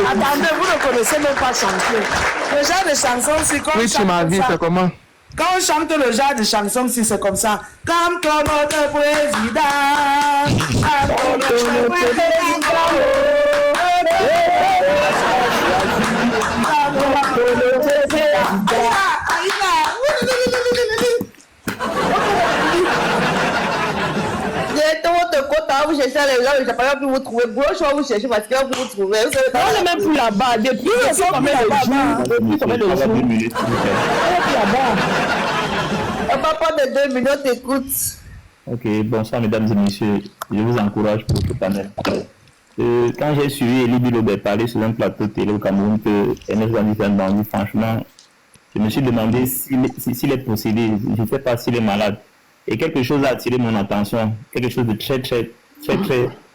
[SPEAKER 2] Attendez, vous ne connaissez même pas chanter. Le genre de chanson, c'est comme
[SPEAKER 6] Oui, tu m'as dit, c'est comment?
[SPEAKER 2] Quand on chante le genre de chanson, si c'est comme ça. Comme notre président. Comme notre président.
[SPEAKER 9] Vous cherchez les gens, je ne sais pas où vous trouvez. Gauche, vous cherchez parce que vous trouvez.
[SPEAKER 7] On n'est même plus là-bas. Depuis combien de jours?
[SPEAKER 9] On va prendre 2 minutes, écoute.
[SPEAKER 10] Ok, bonsoir mesdames et messieurs. Je vous encourage pour ce panel. Quand j'ai suivi Elie Bilobert parler sur un plateau télé au Cameroun que Ernest Wandi fait un bandit, franchement, je me suis demandé s'il est possédé. Je ne sais pas s'il est malade. Et quelque chose a attiré mon attention, quelque chose de très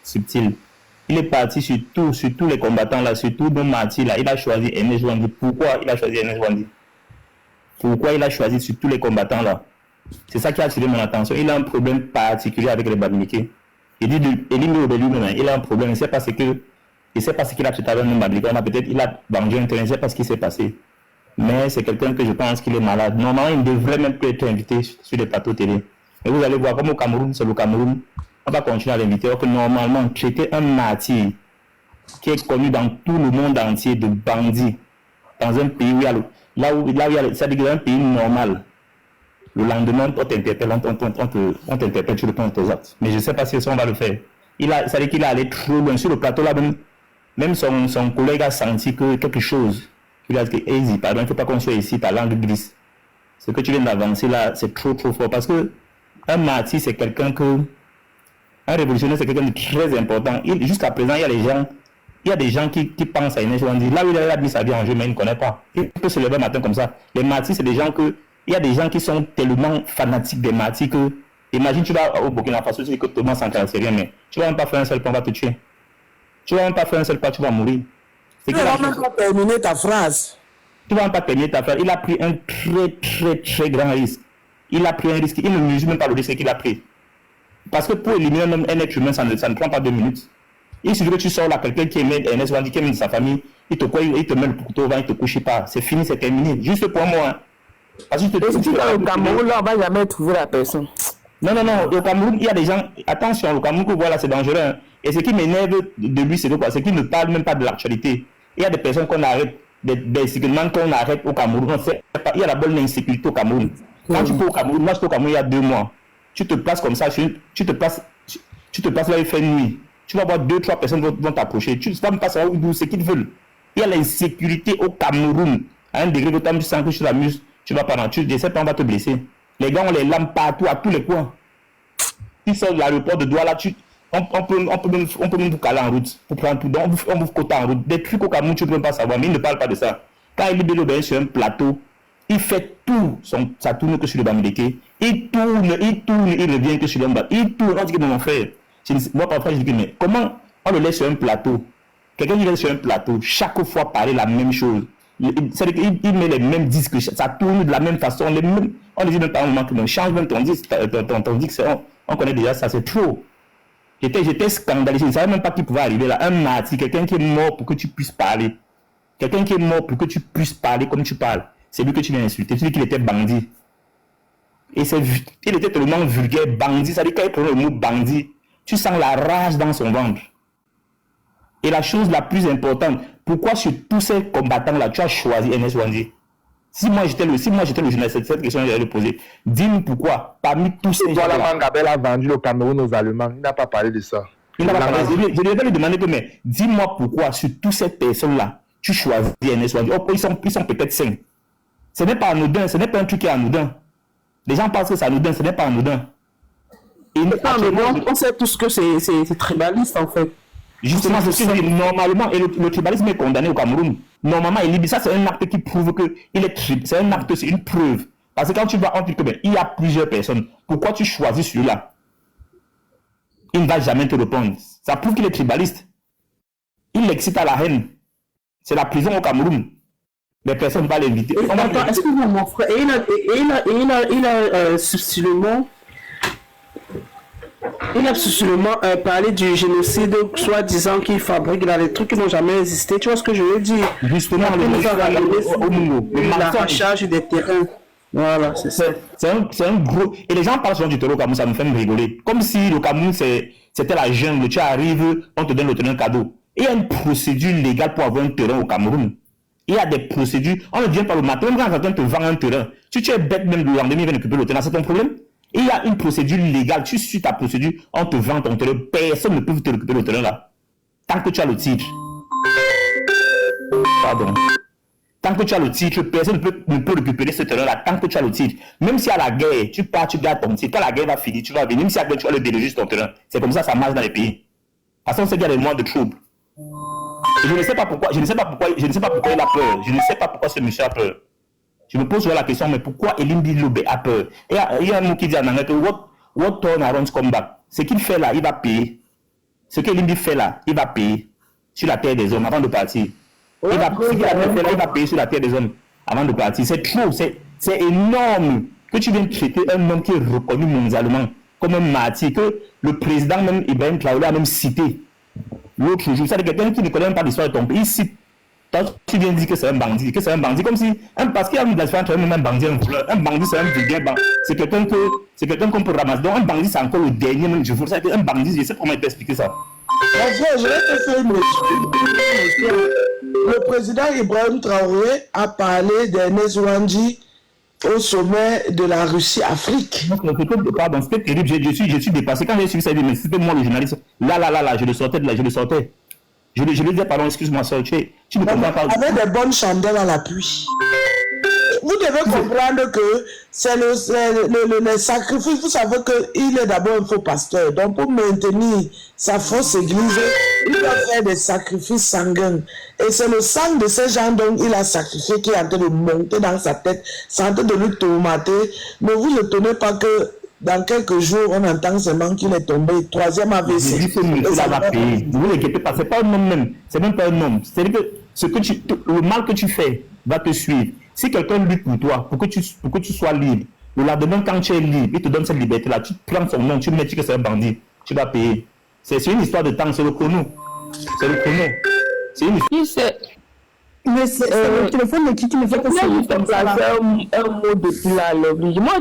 [SPEAKER 10] subtil. Il est parti sur tous les combattants là, sur tous nos martyrs là. Il a choisi Ernest Wandi. Pourquoi il a choisi Ernest Wandi? Pourquoi il a choisi sur tous les combattants là? C'est ça qui a attiré mon attention. Il a un problème particulier avec les Bamileke. Il dit lui-même, il a un problème. Il ne sait pas ce qu'il a fait avec les Bamileke. Peut-être il a vendu un terrain, il ne sait pas ce qui s'est passé. Mais c'est quelqu'un que je pense qu'il est malade. Normalement, il ne devrait même plus être invité sur les plateaux télé. Et vous allez voir, comme au Cameroun, c'est le Cameroun, on va continuer à l'inviter. Alors que normalement, c'était un martyr qui est connu dans tout le monde entier de bandits. Dans un pays où il y a c'est-à-dire un pays normal. Le lendemain, on t'interpelle, on t'interpelle, tu réponds à tes actes. Mais je ne sais pas si on va le faire. C'est-à-dire qu'il est allé trop loin. Sur le plateau là, même son collègue a senti que quelque chose. Il a dit, Easy, pardon, il ne faut pas qu'on soit ici, ta langue glisse. Ce que tu viens d'avancer là, c'est trop fort. Parce que un martyr, c'est quelqu'un un révolutionnaire, c'est quelqu'un de très important. Jusqu'à présent, il y a des gens qui pensent à Ernest Wandi. Là où il a mis sa vie en jeu, mais il ne connaît pas. Il peut se lever un matin comme ça. Les martyrs, c'est des gens il y a des gens qui sont tellement fanatiques des martyrs que, imagine, tu vas au Burkina Faso, tu dis que Thomas Sankara, c'est rien, mais tu ne vas même pas faire un seul pas, on va te tuer. Tu ne vas même pas faire un seul pas, tu vas mourir.
[SPEAKER 2] Tu ne vas même pas terminer ta phrase.
[SPEAKER 10] Tu ne vas même pas terminer ta phrase. Il a pris un très grand risque. Il a pris un risque. Il ne mesure même pas le risque qu'il a pris. Parce que pour éliminer un être humain, ça ne prend pas 2 minutes. Il suffit que tu sors là, quelqu'un qui aime Ernest Wandi, qui aime sa famille, il te met le couteau au vent, il te couche pas. C'est fini, c'est terminé. Juste pour moi. Hein. Parce que
[SPEAKER 7] si tu es au Cameroun, là, on ne va jamais trouver la personne.
[SPEAKER 10] Non. Au Cameroun, il y a des gens. Attention, au Cameroun, voilà, c'est dangereux. Hein. Et ce qui m'énerve de lui, c'est quoi? C'est qu'il ne parle même pas de l'actualité. Il y a des personnes qu'on arrête, des séquelements qu'on arrête au Cameroun. Il y a la bonne insécurité au Cameroun. Quand tu peux au Cameroun, moi je suis au Cameroun il y a 2 mois. Tu te places comme ça, tu te places là, il fait nuit. Tu vas voir 2-3 personnes vont t'approcher. Tu ne vas même pas savoir où c'est qu'ils veulent. Il y a l'insécurité au Cameroun. À un degré de temps, tu sens que tu t'amuses. Tu vas pas tu sais pas, on va te blesser. Les gars ont les lames partout, à tous les coins. Tu sors de l'aéroport de Douala, on peut même vous caler en route. Pour prendre tout, on vous quota en route. Des trucs au Cameroun, tu ne peux même pas savoir, mais il ne parle pas de ça. Quand il est Bilobert sur un plateau, il fait tout, ça tourne que sur le Bamileke. Il tourne, il revient que sur le Bamileke. Il tourne, on dit que mon frère. Moi, parfois, je dis que, mais comment on le laisse sur un plateau? Quelqu'un qui laisse sur un plateau, chaque fois parler la même chose. C'est-à-dire qu'il met les mêmes disques, ça tourne de la même façon. On ne dit même pas un moment que change même ton disque, on connaît déjà ça, c'est trop. J'étais scandalisé, je ne savais même pas qui pouvait arriver là. Un martyr, quelqu'un qui est mort pour que tu puisses parler. Quelqu'un qui est mort pour que tu puisses parler comme tu parles. C'est lui que tu viens insulter. Tu dis qu'il était bandit. Et il était tellement vulgaire, bandit. Ça dit quand il prenait le mot bandit, tu sens la rage dans son ventre. Et la chose la plus importante, pourquoi sur tous ces combattants-là, tu as choisi Ernest Wandi? Si moi j'étais le journaliste, cette question, j'allais le poser. Dis-nous pourquoi, parmi tous ces gens-là.
[SPEAKER 6] Voilà, Mangabel a vendu le Cameroun aux Allemands. Il n'a pas parlé de ça.
[SPEAKER 10] Je lui ai demandé que, mais dis-moi pourquoi, sur toutes ces personnes-là, tu choisis Ernest Wandi. Oh, ils sont peut-être 5. Ce n'est pas anodin, ce n'est pas un truc qui est anodin. Les gens pensent que c'est anodin, ce n'est pas anodin.
[SPEAKER 7] On sait tous que c'est tribaliste en fait.
[SPEAKER 10] Justement, c'est ce que je dis. Normalement, et le tribalisme est condamné au Cameroun. Normalement, ça c'est un acte qui prouve qu'il est tribal. C'est un acte, c'est une preuve. Parce que quand tu vas en Tibet, il y a plusieurs personnes. Pourquoi tu choisis celui-là? il ne va jamais te répondre. Ça prouve qu'il est tribaliste. Il l'excite à la haine. C'est la prison au Cameroun. Mais personne ne va l'inviter.
[SPEAKER 11] Attends, excuse-moi mon frère. Et il a subtilement... Il a subtilement parlé du génocide, soi-disant qu'il fabrique dans les trucs qui n'ont jamais existé. Tu vois ce que je veux dire?
[SPEAKER 10] Justement,
[SPEAKER 11] la charge des terrains. Voilà, c'est ça.
[SPEAKER 10] C'est un gros... Et les gens parlent souvent du terreau au Cameroun, ça me fait me rigoler. Comme si le Cameroun, c'était la jungle. Tu arrives, on te donne le terrain cadeau. Et il y a une procédure légale pour avoir un terrain au Cameroun. Il y a des procédures. On ne vient pas le matin, même quand quelqu'un te vend un terrain. Si tu es bête, même le lendemain, il vient occuper le terrain, c'est ton problème. Et il y a une procédure légale. Tu suis ta procédure, on te vend ton terrain. Personne ne peut te récupérer le terrain là. Tant que tu as le titre. Pardon. Tant que tu as le titre, personne ne peut récupérer ce terrain-là. Tant que tu as le titre. Même si à la guerre, tu pars, tu gardes ton titre. Quand la guerre va finir, tu vas venir. Même si à la guerre, tu vas le déloger sur ton terrain. C'est comme ça marche dans les pays. De toute façon, c'est qu'il y a des mois de troubles. Et je ne sais pas pourquoi il a peur. Je ne sais pas pourquoi ce monsieur a peur. Je me pose la question, mais pourquoi Elimbi Lobe a peur? Et il y a un mot qui dit en anglais que what turn around come back. Ce qu'il fait là, il va payer. Ce que Elimbi fait là, il va payer sur la terre des hommes avant de partir. Il va payer sur la terre des hommes avant de partir. C'est trop, c'est énorme que tu viennes traiter un homme qui est reconnu mondialement comme un martyr, que le président même Ibrahim Traoré a même cité l'autre jour. C'est quelqu'un qui ne connaît même pas l'histoire de ton pays. Il cite. Toi, tu viens dire que c'est un bandit, comme si, parce qu'il y a une différence entre un bandit et un voleur. Un bandit, c'est un vulgaire bandit. C'est quelqu'un qu'on peut ramasser. Donc, un bandit, c'est encore le dernier, même je vous sais qu'un bandit, je sais comment t'expliquer ça.
[SPEAKER 2] Je vais te faire une explication. Le président Ibrahim Traoré a parlé des Nezouandji au sommet de la Russie-Afrique.
[SPEAKER 10] Pardon, c'était terrible, je suis dépassé. Quand j'ai suivi ça, mais c'était moi le journaliste. Là, je le sortais. Je lui disais, pardon, excuse-moi, ça, tu ne comprends pas.
[SPEAKER 2] Avec des bonnes chandelles à l'appui. Vous devez comprendre que c'est le sacrifice. Vous savez qu'il est d'abord un faux pasteur. Donc, pour maintenir sa fausse église, il doit faire des sacrifices sanguins. Et c'est le sang de ces gens dont il a sacrifié qui est en train de monter dans sa tête. C'est en train de lui tourmenter. Mais vous ne tenez pas que dans quelques jours, on entend seulement qu'il est tombé. Troisième AVC.
[SPEAKER 10] Ça va payer. Ne vous inquiétez pas, c'est pas un homme même. C'est même pas un homme. C'est-à-dire que le mal que tu fais va te suivre. Si quelqu'un lutte pour toi, pour que tu sois libre, le lendemain, quand tu es libre, il te donne cette liberté-là. Tu prends son nom, tu mets que c'est un bandit. Tu vas payer. C'est une histoire de temps, c'est le chrono. C'est une histoire.
[SPEAKER 5] Mais c'est le téléphone de qui ne fait que ça.
[SPEAKER 7] Un mot depuis là, moi,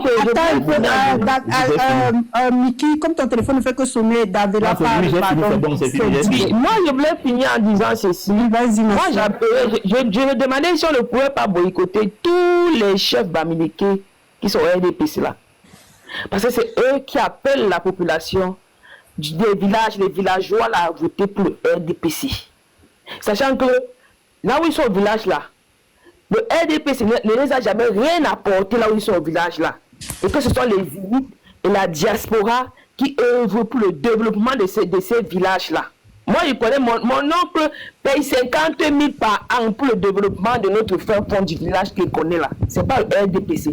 [SPEAKER 5] Mickey, comme ton téléphone ne fait que sonner, Davila parle.
[SPEAKER 7] Moi, je voulais finir en disant ceci.
[SPEAKER 5] Vas-y,
[SPEAKER 7] moi, je me demandais si on ne pouvait pas boycotter tous les chefs bamileke qui sont au RDPC là. Parce que c'est eux qui appellent la population des villages, les villageois là, à voter pour le RDPC. Sachant que là où ils sont au village là, le RDPC ne les a jamais rien apporté là où ils sont au village là. Et que ce sont les élites et la diaspora qui œuvrent pour le développement de ces villages là. Moi, je connais mon oncle paye 50 000 par an pour le développement de notre fin fond du village qu'il connaît là. C'est pas le RDPC.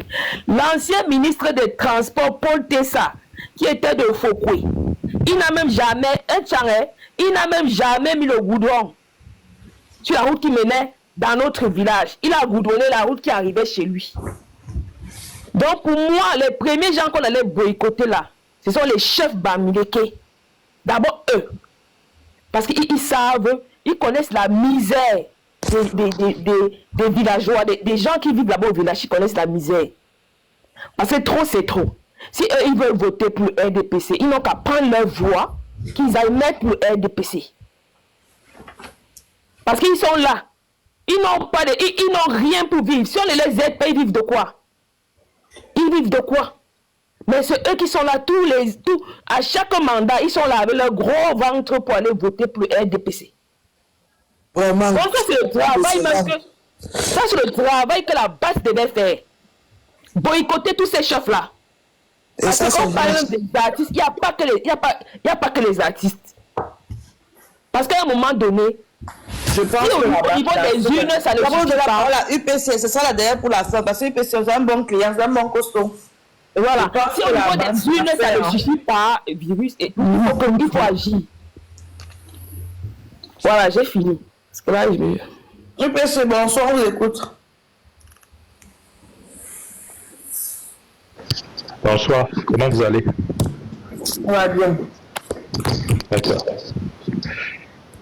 [SPEAKER 7] L'ancien ministre des Transports, Paul Tessa, qui était de Fokwe, il n'a même jamais mis le goudron sur la route qui menait dans notre village. Il a goudronné la route qui arrivait chez lui. Donc pour moi, les premiers gens qu'on allait boycotter là, ce sont les chefs bamileke. D'abord eux. Parce qu'ils savent, ils connaissent la misère des villageois, des gens qui vivent là-bas au village, ils connaissent la misère. Parce que trop, c'est trop. Si eux, ils veulent voter pour le RDPC, ils n'ont qu'à prendre leur voix, qu'ils aillent mettre pour le RDPC. Parce qu'ils sont là. Ils n'ont rien pour vivre. Si on les aide, ils vivent de quoi? Ils vivent de quoi? Mais c'est eux qui sont là à chaque mandat, ils sont là avec leur gros ventre pour aller voter pour le RDPC.
[SPEAKER 2] Vraiment.
[SPEAKER 7] Donc ça c'est le travail, ça c'est le travail que la base devait faire. Boycotter tous ces chefs-là. Parce que quand on parle des artistes, il n'y a pas que les artistes. Parce qu'à un moment donné,
[SPEAKER 9] je pense
[SPEAKER 7] si au niveau des urnes, ça ne suffit pas.
[SPEAKER 9] UPC, c'est ça la dernière pour la fin. Parce que UPC, c'est un bon client, c'est un bon costaud.
[SPEAKER 7] Voilà. Si au niveau des unes, ça ne suffit pas, virus, et il faut agir. Voilà, j'ai fini. Parce que là, je vais...
[SPEAKER 2] Ok, c'est bon, on vous écoute.
[SPEAKER 12] Bonsoir, comment vous allez?
[SPEAKER 2] On va bien.
[SPEAKER 12] D'accord.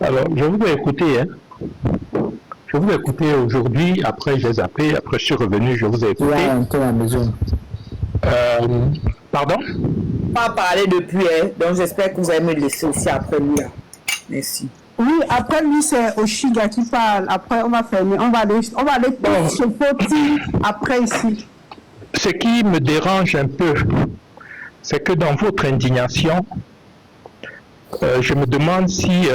[SPEAKER 12] Alors, je vous ai écouté, hein. Je vous ai écouté aujourd'hui, après j'ai zappé, après je suis revenu, je vous ai écouté.
[SPEAKER 2] Ouais, à la maison.
[SPEAKER 12] Pardon?
[SPEAKER 4] Pas parlé depuis, hein, donc j'espère que vous allez me laisser aussi après lui. Hein. Merci.
[SPEAKER 5] Oui, après lui, c'est Oshiga qui parle. Après, on va fermer. On va aller tous se poter après ici.
[SPEAKER 12] Ce qui me dérange un peu, c'est que dans votre indignation, je me demande si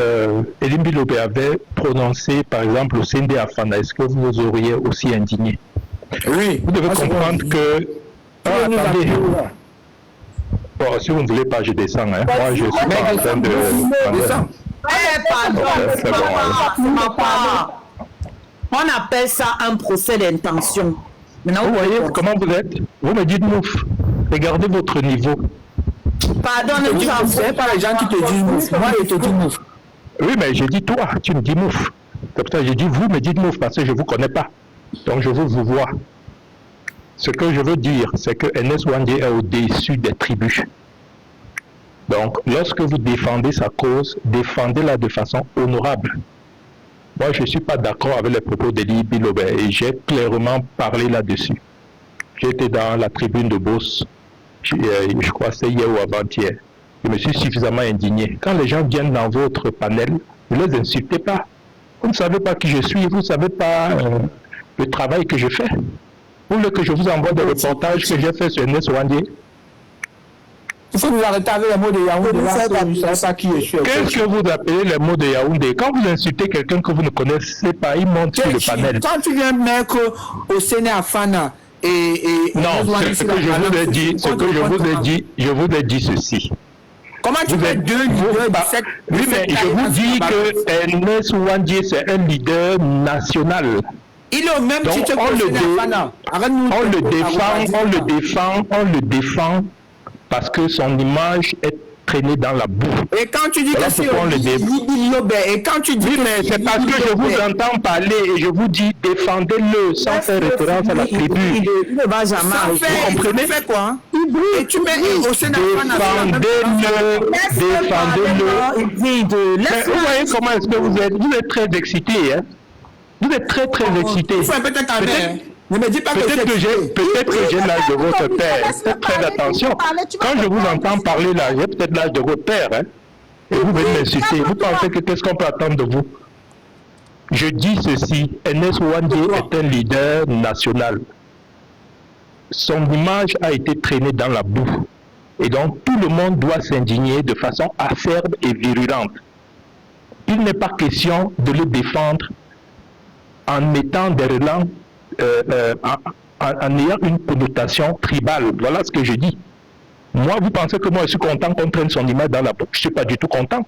[SPEAKER 12] Elim Bilobé avait prononcé, par exemple, au CND Afana, est-ce que vous auriez aussi indigné?
[SPEAKER 2] Oui.
[SPEAKER 12] Vous devez comprendre que... attendez. Bon, si vous ne voulez pas, je descends. Hein. Moi, je suis pas en train de...
[SPEAKER 4] On appelle ça un procès d'intention.
[SPEAKER 12] Vous voyez comment vous êtes? Vous me dites mouf. Regardez votre niveau.
[SPEAKER 4] Pardon, ne
[SPEAKER 2] c'est pas les gens qui te disent mouf. Moi, je te dis mouf.
[SPEAKER 12] Oui, mais j'ai dit toi, tu me dis mouf. Comme ça, j'ai dit vous me dites mouf parce que je ne vous connais pas. Donc, je vous vois. Ce que je veux dire, c'est que NS Wandé est au-dessus des tribus. Donc, lorsque vous défendez sa cause, défendez-la de façon honorable. Moi, je ne suis pas d'accord avec les propos d'Elie Bilobé et j'ai clairement parlé là-dessus. J'étais dans la tribune de Beauce, je crois que c'est hier ou avant-hier. Je me suis suffisamment indigné. Quand les gens viennent dans votre panel, ne les insultez pas. Vous ne savez pas qui je suis, vous ne savez pas le travail que je fais. Vous voulez que je vous envoie des reportages que j'ai fait sur NS Wandé?
[SPEAKER 2] Il faut nous arrêter avec les mots de Yaoundé. Vous ne savez pas qui je suis.
[SPEAKER 12] Qu'est-ce que vous appelez les mots de Yaoundé? Quand vous insultez quelqu'un que vous ne connaissez pas, il monte sur le panel.
[SPEAKER 2] Quand tu viens mettre au Séné Afana et
[SPEAKER 12] non, ce que je vous ai dit, je vous ai dit ceci.
[SPEAKER 2] Comment tu fais deux leaders?
[SPEAKER 12] Oui, mais je vous dis que NS Wandé, c'est un leader national.
[SPEAKER 2] Il est au même titre que le Afana.
[SPEAKER 12] On le défend parce que son image est traînée dans la boue.
[SPEAKER 2] Et quand tu dis que c'est et quand tu dis
[SPEAKER 12] oui, mais c'est parce que je vous entends parler et je vous dis défendez-le sans faire référence à la tribu.
[SPEAKER 4] Il ne va jamais arriver.
[SPEAKER 12] Vous comprenez?
[SPEAKER 2] Tu fais quoi? Et tu mets au Sénat.
[SPEAKER 12] Défendez-le. Vous voyez comment est-ce que vous êtes? Vous êtes très excité, hein? Vous êtes très excité.
[SPEAKER 2] Il faut un peu t'entendre. Ne me dis pas
[SPEAKER 12] peut-être que j'ai l'âge de votre père. Faites très attention. Quand je vous entends parler là, j'ai peut-être l'âge de votre père. Hein? Et vous venez m'insulter. Vous pensez que qu'est-ce qu'on peut attendre de vous? Je dis ceci. NS Wandé est un leader national. Son image a été traînée dans la boue. Et donc tout le monde doit s'indigner de façon acerbe et virulente. Il n'est pas question de le défendre en mettant des relents en ayant une connotation tribale. Voilà ce que je dis. Moi, vous pensez que moi, je suis content qu'on traîne son image dans la boue? Je ne suis pas du tout content.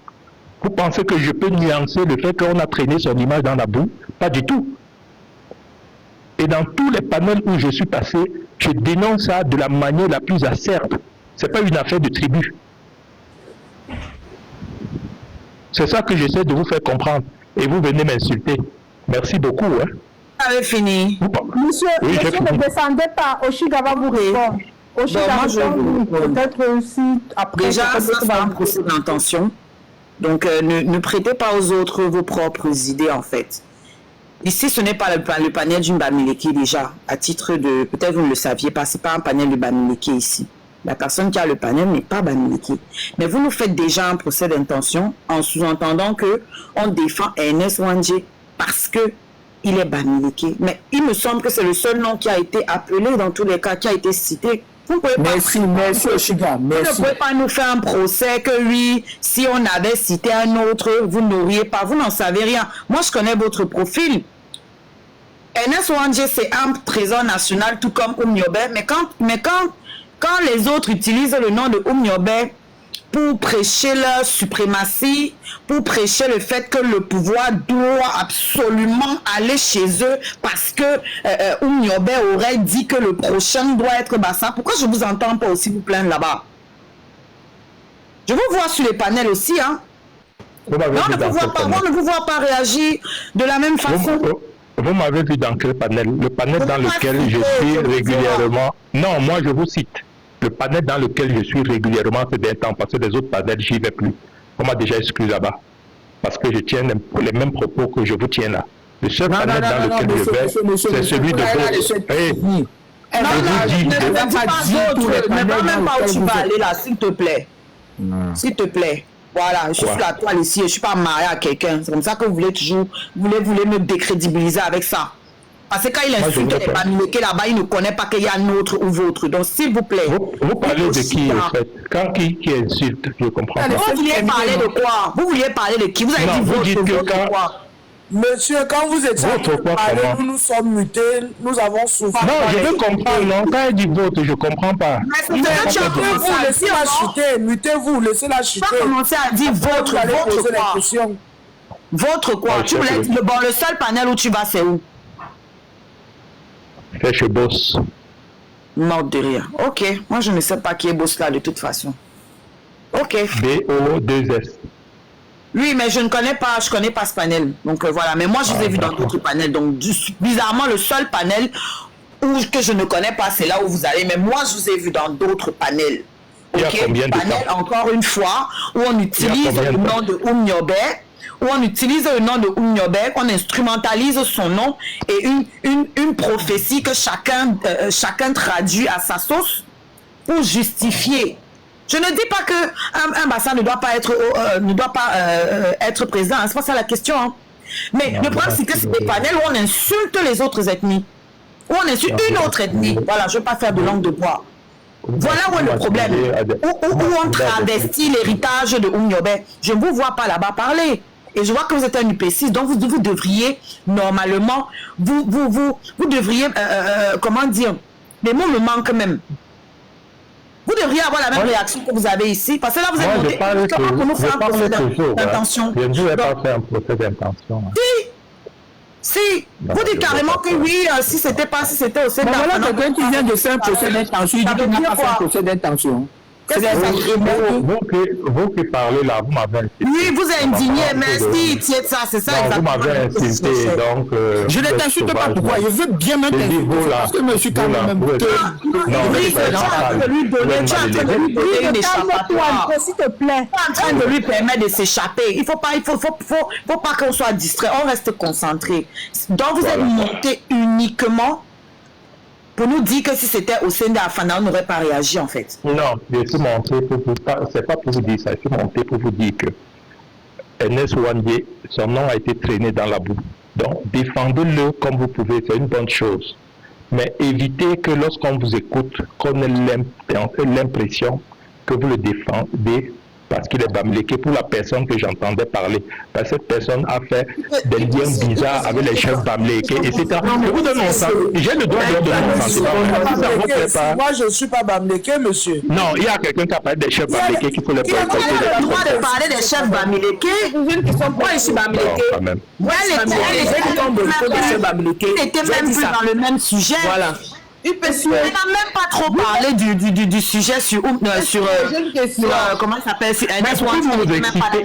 [SPEAKER 12] Vous pensez que je peux nuancer le fait qu'on a traîné son image dans la boue? Pas du tout. Et dans tous les panels où je suis passé, je dénonce ça de la manière la plus acerbe. Ce n'est pas une affaire de tribu. C'est ça que j'essaie de vous faire comprendre. Et vous venez m'insulter. Merci beaucoup. Hein.
[SPEAKER 4] Vous avez fini.
[SPEAKER 5] Monsieur,
[SPEAKER 12] oui,
[SPEAKER 5] monsieur ne descendez pas. Oshiga va vous répondre. Oshiga peut-être aussi après.
[SPEAKER 4] Déjà, ça c'est un procès d'intention. Donc, ne prêtez pas aux autres vos propres idées, en fait. Ici, ce n'est pas le panel d'une Bamileke déjà. À titre de... Peut-être vous ne le saviez pas, ce n'est pas un panel de Bamileke ici. La personne qui a le panel n'est pas Bamileke. Mais vous nous faites déjà un procès d'intention en sous-entendant qu'on défend NS Wandé parce que il est Bamileke. Mais il me semble que c'est le seul nom qui a été appelé dans tous les cas, qui a été cité. Vous pouvez
[SPEAKER 2] merci Oshiga.
[SPEAKER 4] Vous ne pouvez pas nous faire un procès que oui, si on avait cité un autre, vous n'auriez pas. Vous n'en savez rien. Moi, je connais votre profil. NS Wandé, c'est un trésor national, tout comme Oumniobé. Mais quand les autres utilisent le nom de Oumniobé pour prêcher leur suprématie, pour prêcher le fait que le pouvoir doit absolument aller chez eux parce que Oumniobe aurait dit que le prochain doit être Bassa. Pourquoi je vous entends pas aussi vous plaindre là-bas? Je vous vois sur les panels aussi, hein. Non, on ne vous voit pas réagir de la même façon.
[SPEAKER 12] Vous m'avez vu dans quel panel? Le panel dans lequel je suis régulièrement... Non, moi je vous cite. Le panel dans lequel je suis régulièrement ces derniers temps, parce que les autres panels, j'y vais plus. On m'a déjà exclu là-bas. Parce que je tiens les mêmes propos que je vous tiens là. Le seul panel dans lequel je vais, c'est celui de vous.
[SPEAKER 4] Ne va même pas où tu vas aller là, s'il te plaît. S'il te plaît. Voilà, je suis sur la toile ici, je ne suis pas marié à quelqu'un. C'est comme ça que vous voulez toujours, vous voulez me décrédibiliser avec ça. Parce que quand il insulte les Bamileke là-bas, il ne connaît pas qu'il y a nôtre ou vôtre. Donc s'il vous plaît.
[SPEAKER 12] Vous parlez de qui en fait? Quand qui insulte, je comprends pas.
[SPEAKER 4] Vous vouliez parler de quoi? Vous vouliez parler de qui? Vous avez dit votre quoi?
[SPEAKER 2] Monsieur, quand vous étiez parlé, nous sommes mutés, nous avons souffert.
[SPEAKER 12] Non, je veux comprendre, non. Quand il dit vote, je ne comprends pas.
[SPEAKER 2] Vous laissez la chuter, mutez-vous, laissez-la chuter.
[SPEAKER 4] Tu vas commencer à dire votre quoi? Votre quoi? Tu voulais bon, le seul panel où tu vas, c'est où?
[SPEAKER 12] Je bosse.
[SPEAKER 4] Mort de rire. Ok, moi je ne sais pas qui est boss là de toute façon. Ok.
[SPEAKER 12] BO2S.
[SPEAKER 4] Oui, mais je ne connais pas, ce panel. Donc voilà, mais moi je vous ai vu dans d'autres panels. Donc bizarrement, le seul panel que je ne connais pas, c'est là où vous allez. Mais moi je vous ai vu dans d'autres panels.
[SPEAKER 12] Il y a combien de
[SPEAKER 4] panel, encore une fois, où on utilise le nom de Oumniobe, on instrumentalise son nom et une prophétie que chacun traduit à sa sauce pour justifier. Je ne dis pas qu'un Bassa ne doit pas être présent, c'est pas ça la question. Hein. Mais le problème, c'est que c'est des panels où on insulte les autres ethnies, où on insulte une autre ethnie. Voilà, je ne veux pas faire de langue de bois. Voilà où est le problème. Où on travestit l'héritage de Oumniobe. Je ne vous vois pas là-bas parler. Et je vois que vous êtes un UP6, donc vous devriez, normalement, vous devriez, comment dire, les mots me manquent même. Vous devriez avoir la même réaction que vous avez ici, parce que là, vous êtes monté comment pour nous faire un procès d'intention.
[SPEAKER 12] Je ne vais pas faire un procès d'intention.
[SPEAKER 4] Si, vous dites carrément que oui, si c'était au sein
[SPEAKER 13] d'un... Voilà quelqu'un qui vient de faire un procès d'intention, il dit qu'il n'a pas fait un procès d'intention.
[SPEAKER 12] Vous qui parlez là, vous m'avez insulté.
[SPEAKER 4] Oui, vous êtes indigné, merci, c'est ça exactement.
[SPEAKER 12] Vous m'avez insulté, donc...
[SPEAKER 13] je ne t'insulte pas, pourquoi? Je veux bien me t'insulter, parce que je me suis quand même...
[SPEAKER 4] Oui, tu es en train de lui donner une échappatoire.
[SPEAKER 5] S'il te plaît.
[SPEAKER 4] Tu es en train de lui permettre de s'échapper. Il faut pas qu'on soit distrait, on reste concentré. Donc vous êtes monté uniquement pour nous dire que si c'était au sein d'Afana, on n'aurait pas réagi en fait.
[SPEAKER 12] Non, je suis monté c'est pas pour vous dire ça, je suis monté pour vous dire que Ernest Ouandé, son nom a été traîné dans la boue. Donc, défendez-le comme vous pouvez, c'est une bonne chose. Mais évitez que lorsqu'on vous écoute, qu'on ait l'impression que vous le défendez parce qu'il est Bamileke pour la personne que j'entendais parler. Parce que cette personne a fait des liens bizarres avec les chefs Bamileke, etc. Je vous donne mon sens. J'ai le droit de donner mon sentiment.
[SPEAKER 2] Moi, je ne suis pas Bamileke, monsieur.
[SPEAKER 12] Non, il y a quelqu'un qui a parlé des chefs Bamileke qu'il faut les protéger.
[SPEAKER 4] Il a le droit de parler des chefs Bamileke. Moi, je suis Bamileke. Moi, il était même plus dans le même sujet. Voilà. On n'a même pas trop parlé du sujet sur comment ça s'appelle.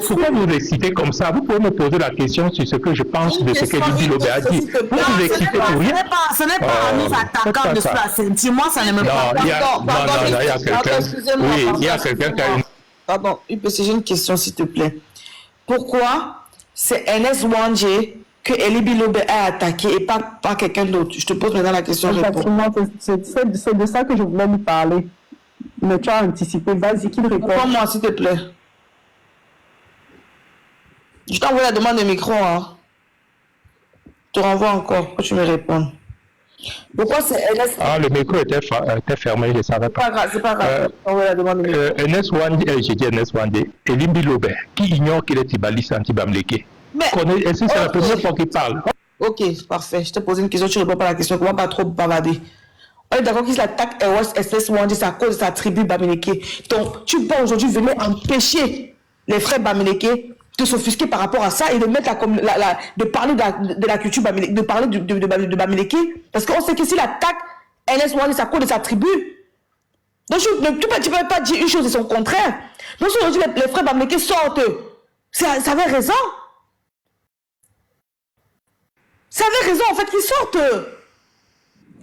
[SPEAKER 12] Pourquoi vous excitez comme ça? Vous pouvez me poser la question sur ce que je pense de ce que Libby Lobe a dit. Vous vous excitez pour rien.
[SPEAKER 4] Ce n'est pas en nous attaquant de la ceinture. Moi, ça ne me parle pas.
[SPEAKER 12] Non, il y a quelqu'un. Oui, il y a quelqu'un qui a une...
[SPEAKER 2] Pardon, j'ai une question s'il te plaît. Pourquoi c'est Ernest Ouandé que Libby Lobe a attaqué et pas quelqu'un d'autre? Je te pose maintenant la question.
[SPEAKER 5] C'est de ça que je voulais lui parler. Mais tu as anticipé. Vas-y, qu'il répond.
[SPEAKER 2] Réponds-moi, s'il te plaît. Je t'envoie la demande de micro. Hein. Je te renvoie encore pour que tu me répondes. Pourquoi c'est Ernest...
[SPEAKER 12] Ah, le micro était fermé, je ne savais pas.
[SPEAKER 2] C'est pas grave. La demande de micro.
[SPEAKER 12] Ernest Ouandé, j'ai dit Ernest Ouandé, et Libby Lobe, qui ignore qu'il est tibaliste anti-Bamileke. Est-ce que c'est la première fois qu'il parle?
[SPEAKER 2] Ok, parfait. Je te pose une question, tu ne réponds pas à la question. Comment pas trop bavarder?
[SPEAKER 9] On est d'accord qu'ils attaquent SS Wandi, c'est à cause de sa tribu Bamileke. Donc, tu peux aujourd'hui venir empêcher les frères Bamileke de s'offusquer par rapport à ça et de mettre de parler de la culture Bamileke, de parler de Bamileke, parce qu'on sait que s'il attaque NS Wandi, c'est à cause de sa tribu. Donc, tu ne peux pas dire une chose et son contraire. Donc, si aujourd'hui les frères Bamileke sortent, ça avait raison. Ça avait raison, en fait, qu'ils sortent.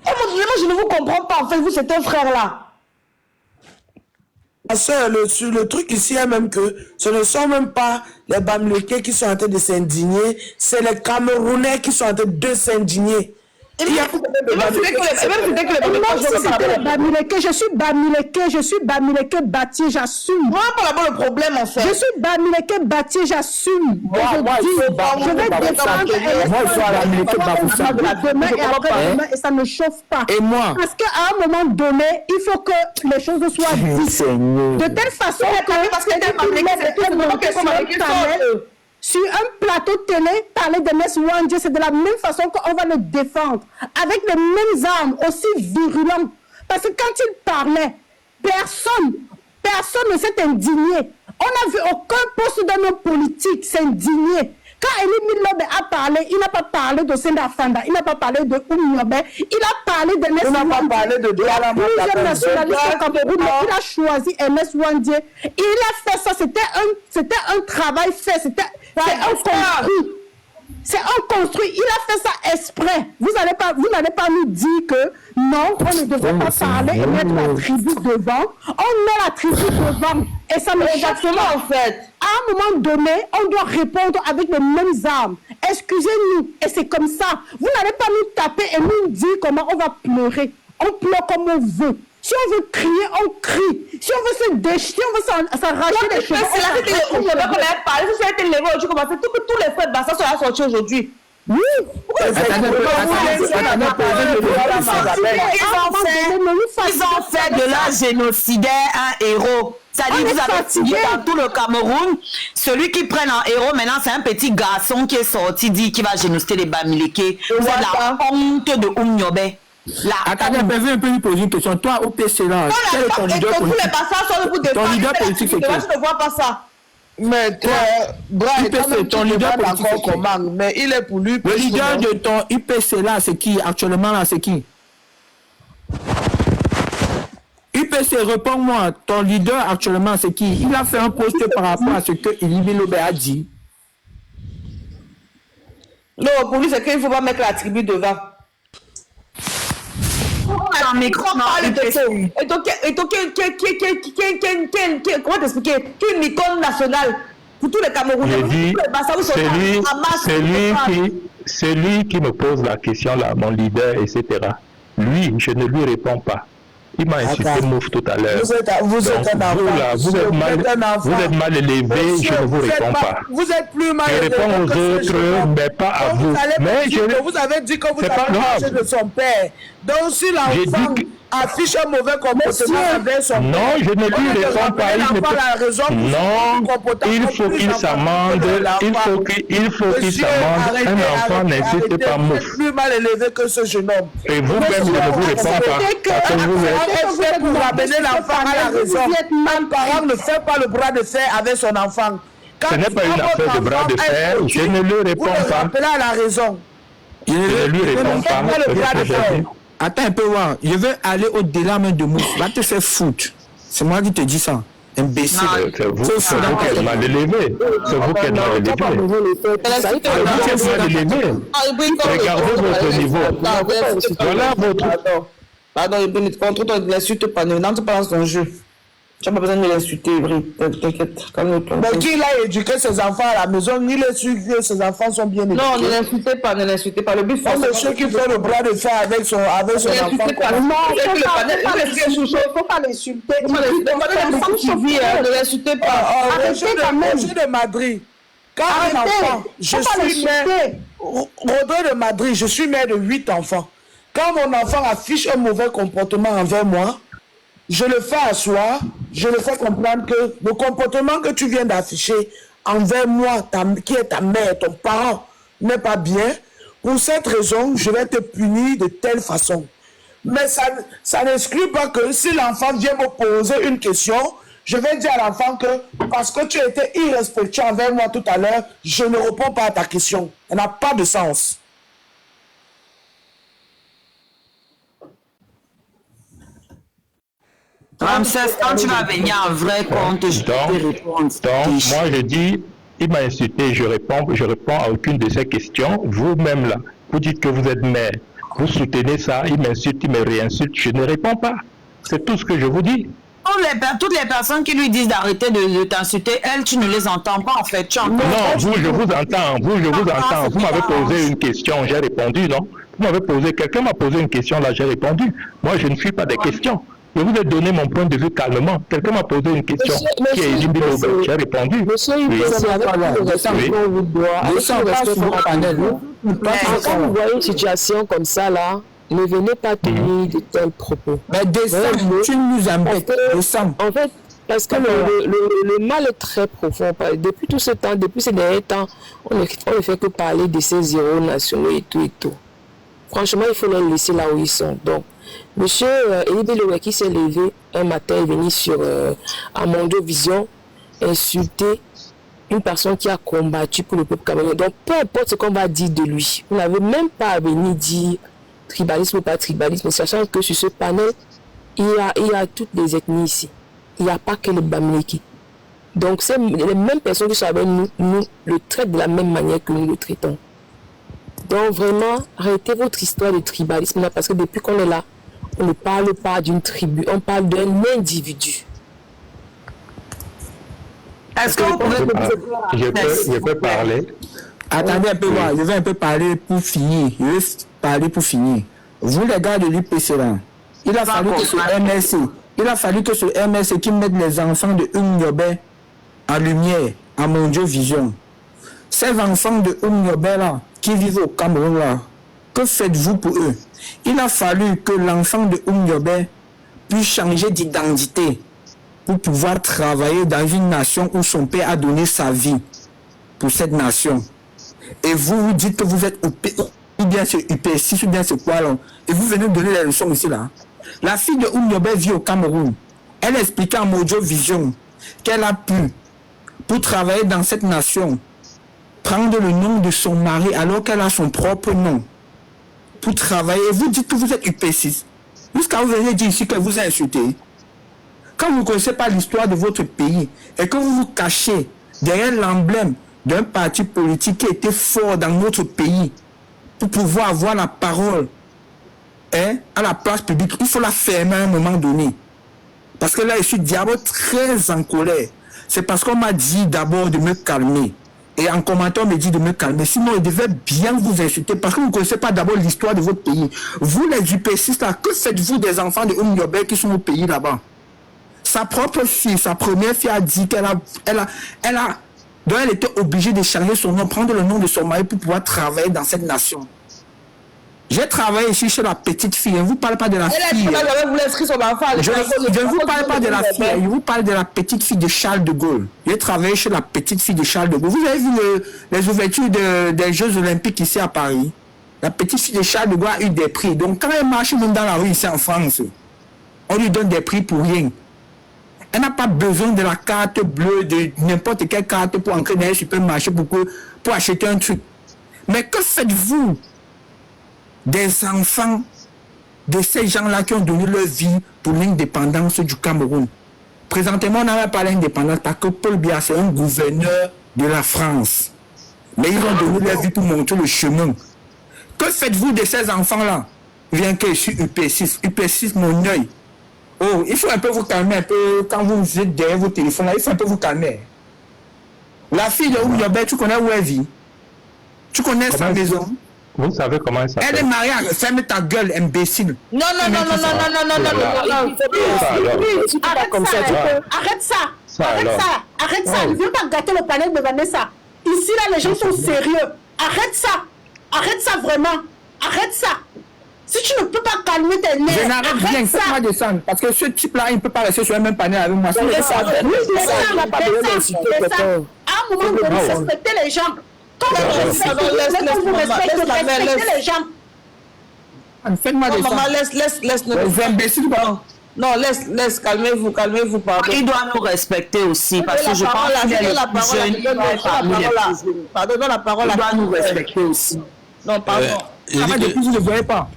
[SPEAKER 9] Oh mon Dieu, moi je ne vous comprends pas, en fait, vous c'est un frère là.
[SPEAKER 2] Ma soeur, le truc ici est même que ce ne sont même pas les Bamileke qui sont en train de s'indigner, c'est les Camerounais qui sont en train de s'indigner.
[SPEAKER 5] Je suis Bamileke Batié, j'assume.
[SPEAKER 9] Moi, pas là-bas le problème en fait.
[SPEAKER 5] Je suis Bamileke Batié, j'assume. Je vais défendre demain et après-demain et ça ne chauffe pas.
[SPEAKER 13] Et moi?
[SPEAKER 5] Parce qu'à un moment donné, il faut que les choses soient dites. De telle façon que sur un plateau télé, parler de Ness Wandi, c'est de la même façon qu'on va le défendre, avec les mêmes armes, aussi virulentes. Parce que quand il parlait, personne ne s'est indigné. On n'a vu aucun poste d'un homme politique s'indigner. Quand Elie Milobe a parlé, il n'a pas parlé de Senda Fanda, il n'a pas parlé de Oumiobe, il a parlé de Ness Wandi. Il n'a pas parlé de plusieurs nationalistes au Cameroun, mais il a choisi Ness Wandi. Il a fait ça, c'était un travail fait, c'est un construit. C'est un construit. Il a fait ça exprès. Vous n'allez pas nous dire que non, on ne devrait pas parler et mettre la tribu devant. On met la tribu devant. Et ça me chaque fois, en fait. À un moment donné, on doit répondre avec les mêmes armes. Excusez-nous. Et c'est comme ça. Vous n'allez pas nous taper et nous dire comment on va pleurer. On pleure comme on veut. Si on veut crier, on crie. Si on veut se déchirer, si on veut s'arracher les cheveux,
[SPEAKER 9] c'est là que on ne va pas parler. Si ça a été levé aujourd'hui, comment c'est tout que tous les frères Bassa sont sortis aujourd'hui. Oui.
[SPEAKER 4] Ils ont fait de leur génocidaire un héros. C'est-à-dire, vous avez dit dans tout le Cameroun, celui qui prend un héros, maintenant, c'est un petit garçon qui est sorti, dit qu'il va génocider les Bamileke. C'est la honte de Oumiobe.
[SPEAKER 13] Attendez, un peu lui poser une question. Toi, au PC, là, quel est ton leader politique? Ton leader politique, c'est qui?
[SPEAKER 9] Je ne vois pas ça.
[SPEAKER 2] Mais toi,
[SPEAKER 13] IPC, ton leader politique, c'est qui?
[SPEAKER 2] Mais il est pour lui.
[SPEAKER 13] Le leader de ton IPC, là, c'est qui? Actuellement, là, c'est qui? IPC, réponds-moi. Ton leader, actuellement, c'est qui? Il a fait un post par rapport à ce que Elie Milobe a dit.
[SPEAKER 9] Non, pour lui, c'est qu'il ne faut pas mettre la tribu devant. Et donc, comment t'expliquer? Qu'une icône nationale pour tous les Camerounais.
[SPEAKER 12] C'est lui qui me pose la question là, mon leader, etc. Lui, je ne lui réponds pas. Il m'a insulté Mouf tout à l'heure. Vous êtes mal élevé, je ne vous réponds pas.
[SPEAKER 2] Vous êtes plus mal
[SPEAKER 12] élevé. Je réponds aux autres, mais pas à vous. Mais
[SPEAKER 2] vous avez dit que vous avez mangé de son père. Donc si l'enfant affiche un mauvais comportement avec son père,
[SPEAKER 12] non, je ne lui réponds pas. Non, il faut qu'il s'amende. Il faut qu'il s'amende. Un enfant n'insulte pas Mouf.
[SPEAKER 2] Vous êtes plus mal élevé que ce jeune homme.
[SPEAKER 12] Et vous-même, je ne vous réponds pas. Parce que vous êtes...
[SPEAKER 2] pour amener l'enfant à la raison. Un parent ne fait pas le bras de fer avec son enfant.
[SPEAKER 12] Ce n'est pas une affaire de bras de fer. Je ne le réponds pas.
[SPEAKER 2] Vous le rappelez à la raison.
[SPEAKER 12] Je ne lui réponds pas.
[SPEAKER 13] Attends un peu, voir. Je veux aller au-delà même de Mouf. Va te faire foutre. C'est moi qui te dis ça. Imbécile.
[SPEAKER 12] C'est vous qui êtes mal élevé. C'est vous qui êtes mal élevé. Regardez votre niveau. Voilà votre...
[SPEAKER 9] Pardon, contre toi, ne l'insulte pas. N'entre pas dans son jeu. Tu n'as pas besoin de l'insulter, t'inquiète.
[SPEAKER 2] Mais qui a éduqué ses enfants à la maison, il est sûr que ses enfants sont bien éduqués.
[SPEAKER 9] Non, ne l'insultez pas, ne l'insultez pas. Le but,
[SPEAKER 2] c'est monsieur qui fait le bras de fer avec son enfant.
[SPEAKER 5] Non, il ne faut pas l'insulter.
[SPEAKER 9] Ne l'insultez pas.
[SPEAKER 2] Roger de Madrid. Quand un enfant, je suis mère, Rodrigue de Madrid, je suis mère de 8 enfants. Quand mon enfant affiche un mauvais comportement envers moi, je le fais asseoir, je le fais comprendre que le comportement que tu viens d'afficher envers moi, qui est ta mère, ton parent, n'est pas bien. Pour cette raison, je vais te punir de telle façon. Mais ça n'exclut pas que si l'enfant vient me poser une question, je vais dire à l'enfant que parce que tu étais irrespectueux envers moi tout à l'heure, je ne réponds pas à ta question. Ça n'a pas de sens.
[SPEAKER 4] Ramsès, quand tu vas venir en vrai compte, je peux répondre.
[SPEAKER 12] Donc, moi je dis, il m'a insulté, je réponds à aucune de ces questions. Vous-même là, vous dites que vous êtes mère, vous soutenez ça, il m'insulte, il me réinsulte, je ne réponds pas. C'est tout ce que je vous dis.
[SPEAKER 4] Toutes les personnes qui lui disent d'arrêter de t'insulter, elles, tu ne les entends pas en fait. Tu entends
[SPEAKER 12] non, vous, je vous entends. Vous m'avez posé une question, j'ai répondu, non? Quelqu'un m'a posé une question, là, j'ai répondu. Moi, je ne suis pas des questions. Je vous ai donné mon point de vue calmement. Quelqu'un m'a posé une question qui est Elibi Lobé. J'ai répondu.
[SPEAKER 7] Monsieur, quand vous voyez une situation comme ça, là, ne venez pas tenir de tels propos.
[SPEAKER 13] Mais descends, tu nous embêtes. Descends.
[SPEAKER 7] En fait, parce que le mal est très profond. Depuis tout ce temps, depuis ces derniers temps, on ne fait que parler de ces héros nationaux et tout et tout. Franchement, il faut les laisser là où ils sont. Donc, monsieur Elibi Lobé qui s'est levé un matin est venu sur Amondo Vision insulter une personne qui a combattu pour le peuple camerounais. Donc, peu importe ce qu'on va dire de lui, vous n'avez même pas à venir dire tribalisme ou pas tribalisme, sachant que sur ce panel, il y a toutes les ethnies ici. Il n'y a pas que les Bamileke. Donc, c'est les mêmes personnes qui sont avec nous le traitent de la même manière que nous le traitons. Donc, vraiment, arrêtez votre histoire de tribalisme là, parce que depuis qu'on est là, on ne parle pas d'une tribu, on parle d'un individu.
[SPEAKER 4] Est-ce que vous pouvez
[SPEAKER 12] je peux parler?
[SPEAKER 13] Attendez un peu, moi, je vais un peu parler pour finir. Vous, les gars de l'UPC là, il a fallu que ce MSC qui mette les enfants de Umniobé en lumière, en Mondiovision. Ces enfants de Umniobé là, qui vivent au Cameroun là, que faites-vous pour eux? Il a fallu que l'enfant de Umniobé puisse changer d'identité pour pouvoir travailler dans une nation où son père a donné sa vie pour cette nation. Et vous dites que vous êtes ou bien c'est UP6 ou bien c'est quoi là, et vous venez donner les leçons ici là. La fille de Umniobé vit au Cameroun. Elle expliquait en Mojo Vision qu'elle a pu, pour travailler dans cette nation, prendre le nom de son mari alors qu'elle a son propre nom pour travailler. Et vous dites que vous êtes UP6. Jusqu'à vous venez dire ici que vous insultez. Quand vous ne connaissez pas l'histoire de votre pays et que vous vous cachez derrière l'emblème d'un parti politique qui était fort dans notre pays pour pouvoir avoir la parole à la place publique, il faut la fermer à un moment donné. Parce que là, je suis diable très en colère. C'est parce qu'on m'a dit d'abord de me calmer. Et en commentant, on me dit de me calmer. Sinon, je devais bien vous insulter parce que vous ne connaissez pas d'abord l'histoire de votre pays. Vous, les UP6, là, que faites-vous des enfants de Umniobé qui sont au pays là-bas? Sa propre fille, sa première fille a dit donc elle était obligée de changer son nom, prendre le nom de son mari pour pouvoir travailler dans cette nation. J'ai travaillé ici chez la petite fille. Je ne vous parle pas de la fille. Je ne vous parle pas de la fille. Je vous parle de la petite fille de Charles de Gaulle. J'ai travaillé chez la petite fille de Charles de Gaulle. Vous avez vu les ouvertures des Jeux Olympiques ici à Paris? La petite fille de Charles de Gaulle a eu des prix. Donc quand elle marche même dans la rue ici en France, on lui donne des prix pour rien. Elle n'a pas besoin de la carte bleue, de n'importe quelle carte pour entrer dans un supermarché pour acheter un truc. Mais que faites-vous des enfants de ces gens-là qui ont donné leur vie pour l'indépendance du Cameroun? Présentement, on n'a pas l'indépendance parce que Paul Biya, c'est un gouverneur de la France. Mais ils ont donné leur vie pour montrer le chemin. Que faites-vous de ces enfants-là? Bien que je suis UP6, mon œil. Oh, il faut un peu vous calmer un peu quand vous êtes derrière vos téléphones là, il faut un peu vous calmer. La fille de Umniobé, tu connais où elle vit? Tu connais sa maison?
[SPEAKER 12] Vous savez comment elle s'appelle?
[SPEAKER 13] Elle est mariée, ferme ta gueule, imbécile.
[SPEAKER 5] Non. Arrête ça. Ne viens pas gâter le panel de Vanessa. Ici, là, les gens sont sérieux. Arrête ça vraiment. Arrête ça. Si tu ne peux pas calmer tes nerfs,
[SPEAKER 13] je n'arrête rien, fais-moi descendre. Parce que ce type-là, il ne peut pas rester sur le même panel avec moi.
[SPEAKER 5] À un moment donné, respectez les gens. Quand vous respectez les gens.
[SPEAKER 13] Faites-moi
[SPEAKER 9] Non,
[SPEAKER 13] des
[SPEAKER 9] maman,
[SPEAKER 13] sons.
[SPEAKER 9] laisse.
[SPEAKER 13] Les imbéciles, pardon.
[SPEAKER 9] Non, laisse, calmez-vous, pardon.
[SPEAKER 4] Il doit nous respecter aussi, parce que je pense qu'il est le plus jeune, il doit être parmi les plus jeunes.
[SPEAKER 9] Pardon, donne la parole.
[SPEAKER 4] Il doit nous respecter aussi.
[SPEAKER 9] Non, pardon.
[SPEAKER 13] Là-bas, depuis, vous ne le voyez pas.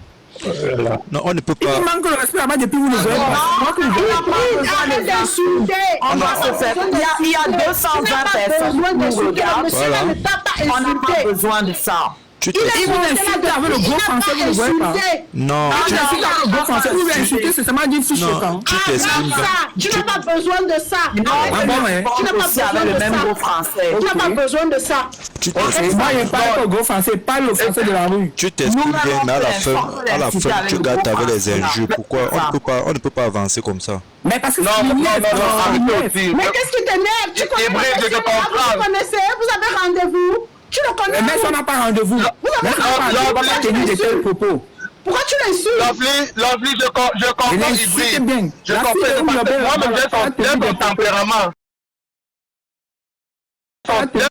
[SPEAKER 8] Non, on ne peut
[SPEAKER 13] Il
[SPEAKER 8] pas.
[SPEAKER 13] vous manque le respect là-bas, depuis, vous ne le voyez pas. Moi, que vous voyez.
[SPEAKER 5] Arrête d'insulter.
[SPEAKER 4] On va se faire. Il y a 220 personnes qui nous regardent.
[SPEAKER 8] Voilà.
[SPEAKER 4] On n'a pas besoin de ça.
[SPEAKER 8] Tu
[SPEAKER 13] Il vous insulte avec le gros français, vous ne le voyez pas.
[SPEAKER 8] Non,
[SPEAKER 13] Il insulte avec le gros français, vous l'insultez, c'est seulement dire fiche
[SPEAKER 8] non,
[SPEAKER 13] quand.
[SPEAKER 8] tu t'exprimes bien.
[SPEAKER 5] Tu n'as pas besoin de ça.
[SPEAKER 13] Ah bon, ouais.
[SPEAKER 5] Tu n'as pas
[SPEAKER 4] Aussi avec
[SPEAKER 5] besoin
[SPEAKER 4] le
[SPEAKER 5] de
[SPEAKER 4] même
[SPEAKER 5] ça.
[SPEAKER 4] mot français.
[SPEAKER 5] Tu n'as pas besoin de ça.
[SPEAKER 8] Tu
[SPEAKER 13] Ok,
[SPEAKER 8] t'exprimes
[SPEAKER 13] moi, je parle pas au gros français, parle au français de la rue.
[SPEAKER 8] tu t'exprimes bien, mais à la fin, tu gâtes avec les injures. Pourquoi on ne peut pas avancer comme ça?
[SPEAKER 13] Mais parce que
[SPEAKER 14] Non,
[SPEAKER 13] c'est
[SPEAKER 14] non,
[SPEAKER 13] une lettre,
[SPEAKER 14] non,
[SPEAKER 13] c'est une
[SPEAKER 14] non,
[SPEAKER 13] lettre.
[SPEAKER 5] Mais qu'est-ce qui t'énerve? Tu connais
[SPEAKER 14] Hébreu,
[SPEAKER 5] pas
[SPEAKER 14] je te
[SPEAKER 5] monsieur,
[SPEAKER 14] comprends.
[SPEAKER 5] vous connaissez, vous avez rendez-vous. Tu le connais.
[SPEAKER 13] Mais ça n'a pas rendez-vous.
[SPEAKER 5] Vous avez rendez-vous.
[SPEAKER 13] On va tenir de tels propos.
[SPEAKER 5] Pourquoi tu l'insultes?
[SPEAKER 14] Lovely, je comprends
[SPEAKER 13] Il
[SPEAKER 14] Ibris.
[SPEAKER 13] insulte bien.
[SPEAKER 14] Je
[SPEAKER 13] La
[SPEAKER 14] comprends,
[SPEAKER 13] fille de
[SPEAKER 14] parce que
[SPEAKER 13] Robert,
[SPEAKER 14] moi-même,
[SPEAKER 13] elle a
[SPEAKER 14] j'ai son tempérament.
[SPEAKER 13] Elle